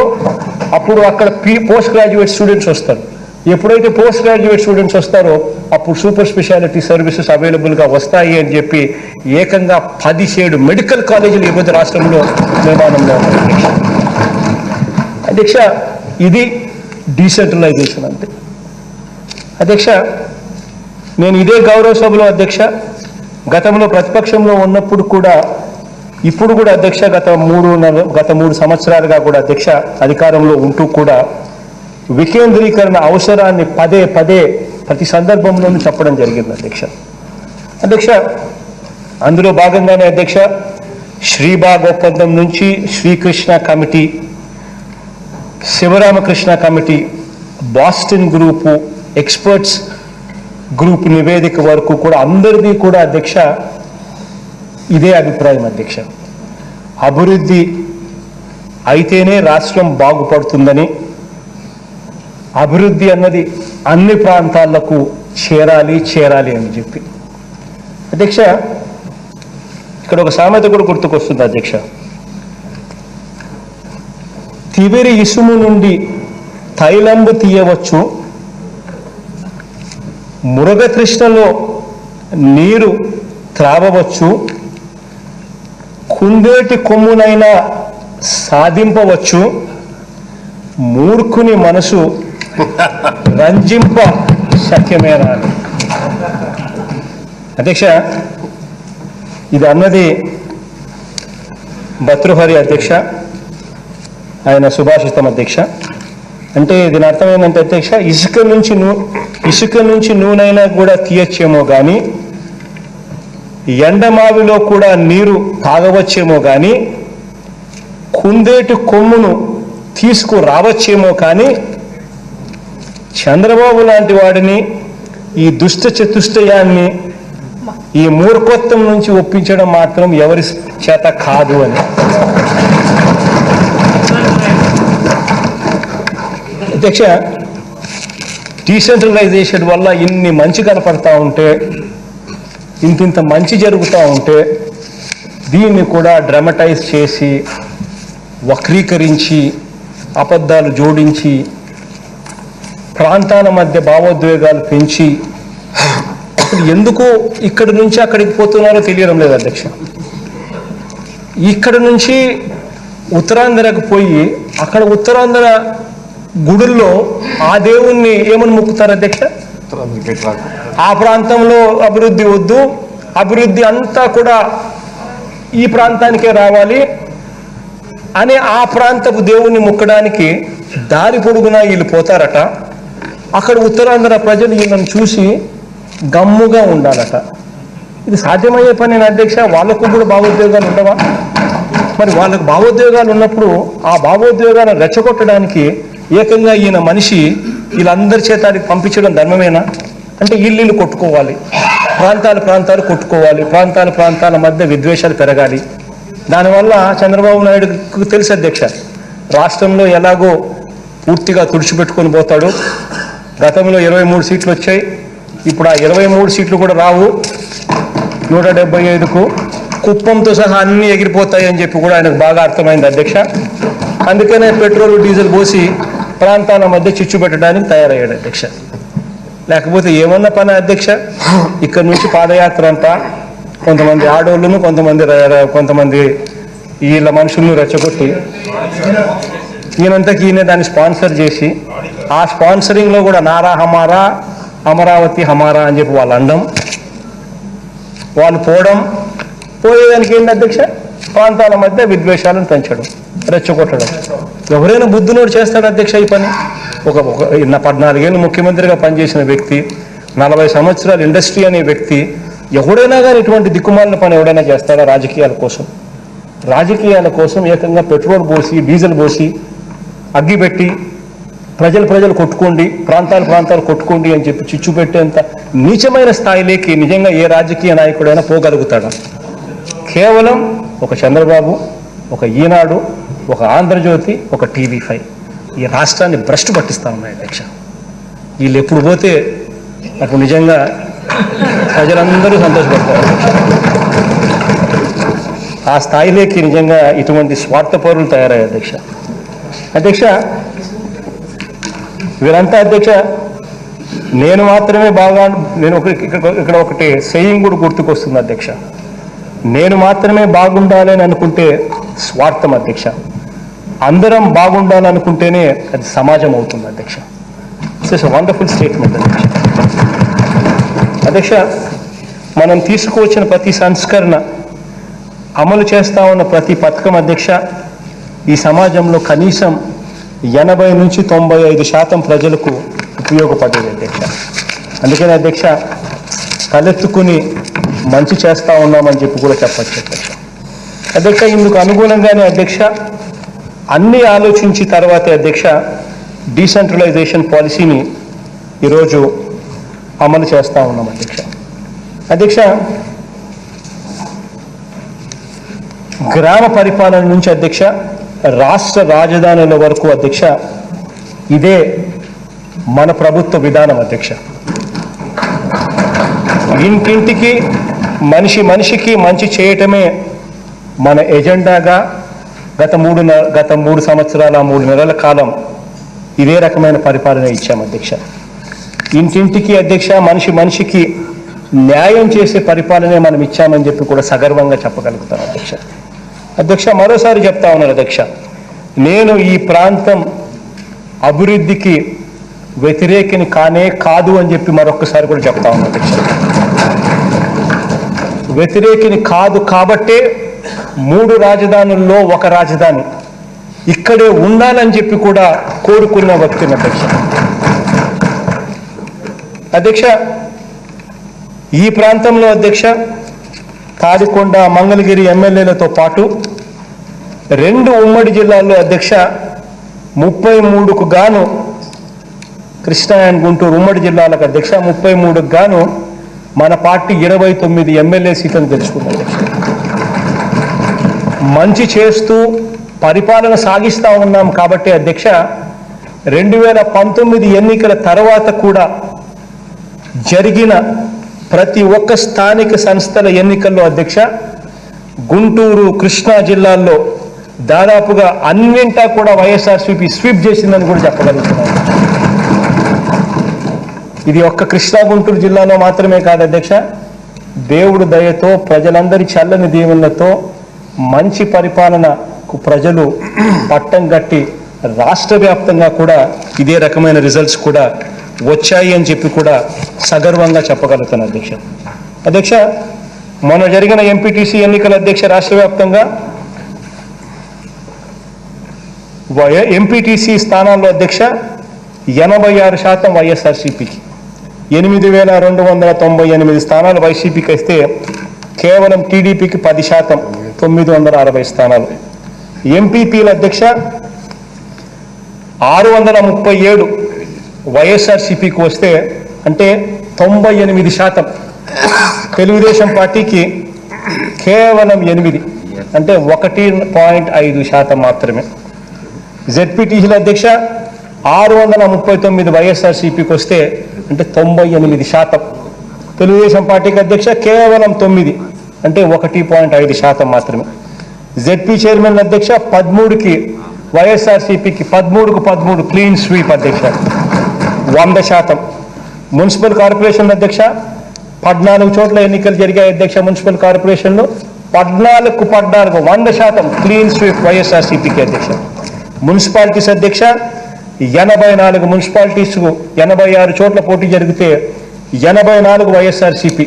అప్పుడు అక్కడ పోస్ట్ గ్రాడ్యుయేట్ స్టూడెంట్స్ వస్తారు. ఎప్పుడైతే పోస్ట్ గ్రాడ్యుయేట్ స్టూడెంట్స్ వస్తారో అప్పుడు సూపర్ స్పెషాలిటీ సర్వీసెస్ అవైలబుల్గా వస్తాయి అని చెప్పి ఏకంగా 17 మెడికల్ కాలేజీలు ఈ మధ్య రాష్ట్రంలో నిర్మాణంలో ఉన్నాయి అధ్యక్ష. ఇది డీసెంట్రలైజేషన్ అంటే అధ్యక్ష. నేను ఇదే గౌరవ సభలో అధ్యక్ష గతంలో ప్రతిపక్షంలో ఉన్నప్పుడు కూడా ఇప్పుడు కూడా అధ్యక్ష గత మూడు సంవత్సరాలుగా కూడా అధ్యక్ష అధికారంలో ఉంటూ కూడా వికేంద్రీకరణ అవసరాన్ని పదే పదే ప్రతి సందర్భంలోనూ చెప్పడం జరిగింది అధ్యక్ష. అందులో భాగంగానే అధ్యక్ష శ్రీబాగ్ ఒప్పందం నుంచి Srikrishna committee, Sivaramakrishna committee, Boston group, experts group నివేదిక వరకు కూడా అందరిది కూడా అధ్యక్ష ఇదే అభిప్రాయం అధ్యక్ష. అభివృద్ధి అయితేనే రాష్ట్రం బాగుపడుతుందని, అభివృద్ధి అన్నది అన్ని ప్రాంతాలకు చేరాలి అని చెప్పి అధ్యక్ష. ఇక్కడ ఒక సామెత కూడా గుర్తుకొస్తుంది అధ్యక్ష. తివిరి ఇసుము నుండి తైలంబు తీయవచ్చు, మురగతృష్ణలో నీరు త్రావవచ్చు, కుందేటి కొమ్మునైనా సాధింపవచ్చు, మూర్ఖుని మనసు రంజింప శక్యమేనా అని అధ్యక్ష. ఇది అన్నది భర్తృహరి అధ్యక్ష, ఆయన సుభాషితం అధ్యక్ష. అంటే దీని అర్థం ఏంటంటే అధ్యక్ష, ఇసుక నుంచి నూనెైనా కూడా తీయచ్చేమో కానీ, ఎండమావిలో కూడా నీరు తాగవచ్చేమో కానీ, కుందేటి కొమ్మును తీసుకురావచ్చేమో కానీ, చంద్రబాబు లాంటి వాడిని ఈ దుష్ట చతుష్టయాన్ని, ఈ మూర్ఖత్వం నుంచి ఒప్పించడం మాత్రం ఎవరి చేత కాదు అని అధ్యక్ష. డీసెంట్రలైజేషన్ వల్ల ఇన్ని మంచి కనపడతా ఉంటే, ఇంత మంచి జరుగుతూ ఉంటే, దీన్ని కూడా డ్రామటైజ్ చేసి, వక్రీకరించి, అబద్ధాలు జోడించి, ప్రాంతాల మధ్య భావోద్వేగాలు పెంచి, ఎందుకు ఇక్కడి నుంచి అక్కడికి పోతున్నారో తెలియడం లేదు అధ్యక్ష. ఇక్కడ నుంచి ఉత్తరాంధ్రకు పోయి అక్కడ ఉత్తరాంధ్ర గుడుల్లో ఆ దేవుణ్ణి ఏమని మొక్కుతారు అధ్యక్ష? ఆ ప్రాంతంలో అభివృద్ధి వద్దు, అభివృద్ధి అంతా కూడా ఈ ప్రాంతానికే రావాలి అని ఆ ప్రాంతపు దేవుణ్ణి మొక్కడానికి దారి పొడుగునా వీళ్ళు పోతారట. అక్కడ ఉత్తరాంధ్ర ప్రజలు వీళ్ళని చూసి గమ్ముగా ఉండాలట. ఇది సాధ్యమయ్యే పని అధ్యక్ష. వాళ్ళకు కూడా భావోద్వేగాలు ఉండవా? మరి వాళ్ళకు భావోద్వేగాలు ఉన్నప్పుడు ఆ భావోద్వేగాలను రెచ్చగొట్టడానికి ఏకంగా ఈయన మనిషి వీళ్ళందరి చేతానికి పంపించడం ధర్మమేనా? అంటే ఇల్లు కొట్టుకోవాలి, ప్రాంతాలు కొట్టుకోవాలి, ప్రాంతాల మధ్య విద్వేషాలు పెరగాలి. దానివల్ల చంద్రబాబు నాయుడుకు తెలుసు అధ్యక్ష, రాష్ట్రంలో ఎలాగో పూర్తిగా తుడిచిపెట్టుకొని పోతాడు. గతంలో 23 సీట్లు వచ్చాయి, ఇప్పుడు ఆ 23 సీట్లు కూడా రావు. 175కు కుప్పంతో సహా అన్నీ ఎగిరిపోతాయి అని చెప్పి కూడా ఆయనకు బాగా అర్థమైంది అధ్యక్ష. అందుకనే పెట్రోల్ డీజిల్ పోసి ప్రాంతాల మధ్య చిచ్చు పెట్టడానికి తయారయ్యాడు అధ్యక్ష. లేకపోతే ఏమన్నా పని అధ్యక్ష? ఇక్కడ నుంచి పాదయాత్ర అంతా కొంతమంది ఆడోళ్ళను, కొంతమంది వీళ్ళ మనుషులను రెచ్చగొట్టి ఈయనంతకీయనే దాన్ని స్పాన్సర్ చేసి, ఆ స్పాన్సరింగ్లో కూడా నారా హమారా, అమరావతి హమారా అని చెప్పి వాళ్ళు అనడం, వాళ్ళు పోయేదానికి ఏంటి అధ్యక్ష? ప్రాంతాల మధ్య విద్వేషాలను పెంచడం, రెచ్చగొట్టడం. ఎవరైనా బుద్ధినోడు చేస్తాడు అధ్యక్ష ఈ పని. ఒక 14 ఏళ్ళు ముఖ్యమంత్రిగా పనిచేసిన వ్యక్తి, 40 సంవత్సరాలు ఇండస్ట్రీ అనే వ్యక్తి, ఎవడైనా కానీ ఇటువంటి దిక్కుమాలిన పని ఎవడైనా చేస్తాడా? రాజకీయాల కోసం ఏకంగా పెట్రోల్ పోసి, డీజిల్ పోసి, అగ్గిపెట్టి ప్రజలు కొట్టుకోండి, ప్రాంతాలు కొట్టుకోండి అని చెప్పి చిచ్చు పెట్టేంత నీచమైన స్థాయిలోకి నిజంగా ఏ రాజకీయ నాయకుడైనా పోగలుగుతాడా? కేవలం ఒక చంద్రబాబు, ఒక ఈనాడు, ఒక ఆంధ్రజ్యోతి, ఒక TV5 ఈ రాష్ట్రాన్ని భ్రష్టు పట్టిస్తా ఉన్నాయి అధ్యక్ష. వీళ్ళు ఎప్పుడు పోతే అప్పుడు నిజంగా ప్రజలందరూ సంతోషపడతారు ఆ స్థాయిలోకి నిజంగా ఇటువంటి స్వార్థపరులు తయారయ్యారు అధ్యక్ష. వీరంతా అధ్యక్ష నేను ఇక్కడ ఒకటి సెయింగ్ కూడా గుర్తుకొస్తుంది అధ్యక్ష. నేను మాత్రమే బాగుండాలి అని అనుకుంటే స్వార్థం అధ్యక్ష. అందరం బాగుండాలనుకుంటేనే అది సమాజం అవుతుంది అధ్యక్ష. ఇట్స్ ఎ వండర్ఫుల్ స్టేట్మెంట్ అధ్యక్ష. మనం తీసుకువచ్చిన ప్రతి సంస్కరణ అమలు చేస్తూ ఉన్న ప్రతి పథకం అధ్యక్ష ఈ సమాజంలో కనీసం 80 నుంచి 95% ప్రజలకు ఉపయోగపడేది అధ్యక్ష. అందుకని అధ్యక్ష తలెత్తుకుని మంచి చేస్తూ ఉన్నామని చెప్పి కూడా చెప్పచ్చు అధ్యక్ష. అధ్యక్ష ఇందుకు అనుగుణంగానే అధ్యక్ష అన్ని ఆలోచించి తర్వాతే అధ్యక్ష డీసెంట్రలైజేషన్ పాలసీని ఈరోజు అమలు చేస్తూ ఉన్నాం అధ్యక్ష. అధ్యక్ష గ్రామ పరిపాలన నుంచి అధ్యక్ష రాష్ట్ర రాజధానుల వరకు అధ్యక్ష ఇదే మన ప్రభుత్వ విధానం అధ్యక్ష. ఇంటింటికి మనిషికి మంచి చేయటమే మన ఎజెండాగా గత 3 సంవత్సరాల 3 నెలల కాలం ఇదే రకమైన పరిపాలన ఇచ్చాం అధ్యక్ష. ఇంటింటికి అధ్యక్ష మనిషికి న్యాయం చేసే పరిపాలనే మనం ఇచ్చామని చెప్పి కూడా సగర్వంగా చెప్పగలుగుతాం అధ్యక్ష. అధ్యక్ష మరోసారి చెప్తా ఉన్నాను అధ్యక్ష, నేను ఈ ప్రాంతం అభివృద్ధికి వ్యతిరేకిని కాదు అని చెప్పి మరొకసారి కూడా చెప్తా ఉన్నాను అధ్యక్ష. వ్యతిరేకిని కాదు కాబట్టే 3 రాజధానుల్లో ఒక రాజధాని ఇక్కడే ఉండాలని చెప్పి కూడా కోరుకున్న వ్యక్తిని అధ్యక్ష. అధ్యక్ష ఈ ప్రాంతంలో అధ్యక్ష తాడికొండ మంగళగిరి ఎమ్మెల్యేలతో పాటు 2 ఉమ్మడి జిల్లాల్లో అధ్యక్ష 33కు గాను కృష్ణా అండ్ గుంటూరు ఉమ్మడి జిల్లాలకు అధ్యక్ష 33కు గాను మన పార్టీ 29 ఎమ్మెల్యే సీట్లను గెలుచుకుంది అధ్యక్ష. మంచి చేస్తూ పరిపాలన సాగిస్తూ ఉన్నాం కాబట్టి అధ్యక్ష 2019 ఎన్నికల తర్వాత కూడా జరిగిన ప్రతి ఒక్క స్థానిక సంస్థల ఎన్నికల్లో అధ్యక్ష గుంటూరు కృష్ణా జిల్లాల్లో దాదాపుగా అన్నింటా కూడా వైఎస్ఆర్సీపీ స్వీప్ చేసిందని కూడా చెప్పగలుగుతున్నాను. ఇది ఒక్క కృష్ణా గుంటూరు జిల్లాలో మాత్రమే కాదు అధ్యక్ష, దేవుడు దయతో ప్రజలందరి చల్లని దీవెనలతో మంచి పరిపాలనకు ప్రజలు పట్టం కట్టి రాష్ట్ర వ్యాప్తంగా కూడా ఇదే రకమైన రిజల్ట్స్ కూడా వచ్చాయి అని చెప్పి కూడా సగర్వంగా చెప్పగలుగుతాను అధ్యక్ష. అధ్యక్ష మొన్న జరిగిన ఎంపీటీసీ ఎన్నికల అధ్యక్ష రాష్ట్ర వ్యాప్తంగా ఎంపీటీసీ స్థానాల్లో అధ్యక్ష 86% వైఎస్ఆర్సీపీకి, 8,298 స్థానాలు వైసీపీకి ఇస్తే కేవలం టీడీపీకి 10%, 960 స్థానాలు. ఎంపీపీల అధ్యక్ష 637 వైఎస్ఆర్సీపీకి వస్తే అంటే 98%, తెలుగుదేశం పార్టీకి కేవలం 8 అంటే 1.5% మాత్రమే. జెడ్పీటీసీల అధ్యక్ష 639 వైఎస్ఆర్సీపీకి వస్తే అంటే 98%, తెలుగుదేశం పార్టీకి అధ్యక్ష కేవలం 9 అంటే 1.5% మాత్రమే. జెడ్పీ చైర్మన్ అధ్యక్ష 13కి వైఎస్ఆర్సీపీకి 13 క్లీన్ స్వీప్ అధ్యక్ష 100%. మున్సిపల్ కార్పొరేషన్ అధ్యక్ష 14 చోట్ల ఎన్నికలు జరిగాయి అధ్యక్ష. మున్సిపల్ కార్పొరేషన్లో 14 100% క్లీన్ స్వీప్ వైఎస్ఆర్సీపీకి అధ్యక్ష. మున్సిపాలిటీస్ అధ్యక్ష 84 మున్సిపాలిటీస్కు 86 చోట్ల పోటీ జరిగితే 84 వైఎస్ఆర్సీపీ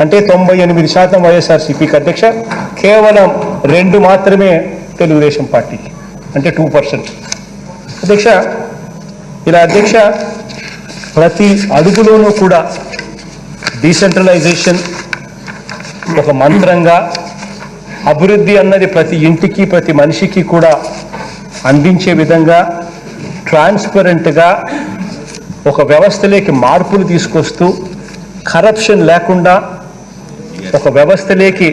అంటే 98% వైఎస్ఆర్సీపీకి అధ్యక్ష, కేవలం 2 మాత్రమే తెలుగుదేశం పార్టీకి అంటే 2%. అధ్యక్ష ఇలా అధ్యక్ష ప్రతి అడుగులోనూ కూడా డీసెంట్రలైజేషన్ ఒక మంత్రంగా, అభివృద్ధి అన్నది ప్రతి ఇంటికి ప్రతి మనిషికి కూడా అందించే విధంగా ట్రాన్స్పరెంట్గా ఒక వ్యవస్థలోకి మార్పులు తీసుకొస్తూ కరప్షన్ లేకుండా ఒక వ్యవస్థలోకి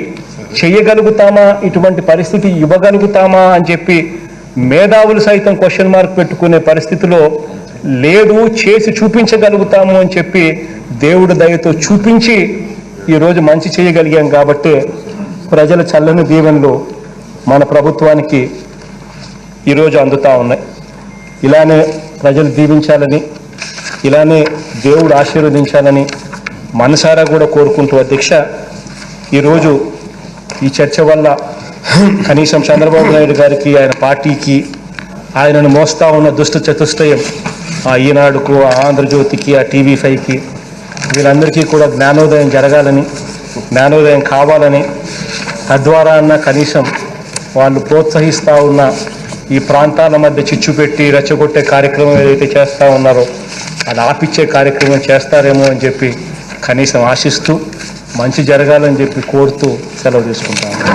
చేయగలుగుతామా, ఇటువంటి పరిస్థితి ఇవ్వగలుగుతామా అని చెప్పి మేధావులు సైతం క్వశ్చన్ మార్క్ పెట్టుకునే పరిస్థితిలో లేదు, చేసి చూపించగలుగుతాము అని చెప్పి దేవుడి దయతో చూపించి ఈరోజు మంచి చేయగలిగాం కాబట్టి ప్రజల చల్లని దీవెనలు మన ప్రభుత్వానికి ఈరోజు అందుతూ ఉన్నాయి. ఇలానే ప్రజలు దీవించాలని, ఇలానే దేవుడు ఆశీర్వదించాలని మనసారా కూడా కోరుకుంటూ అధ్యక్ష ఈరోజు ఈ చర్చ వల్ల కనీసం చంద్రబాబు నాయుడు గారికి, ఆయన పార్టీకి, ఆయనను మోస్తా ఉన్న దుష్ట చతుష్టయం ఆ ఈనాడుకు, ఆ ఆంధ్రజ్యోతికి, ఆ TV5కి, వీళ్ళందరికీ కూడా జ్ఞానోదయం జరగాలని, జ్ఞానోదయం కావాలని తద్వారా అన్న కనీసం వాళ్ళు ప్రోత్సహిస్తూ ఉన్న ఈ ప్రాంతాల మధ్య చిచ్చు పెట్టి రెచ్చగొట్టే కార్యక్రమం ఏదైతే చేస్తూ ఉన్నారో అది ఆపిచ్చే కార్యక్రమం చేస్తారేమో అని చెప్పి కనీసం ఆశిస్తూ మంచి జరగాలని చెప్పి కోరుతూ సెలవు తీసుకుంటాను.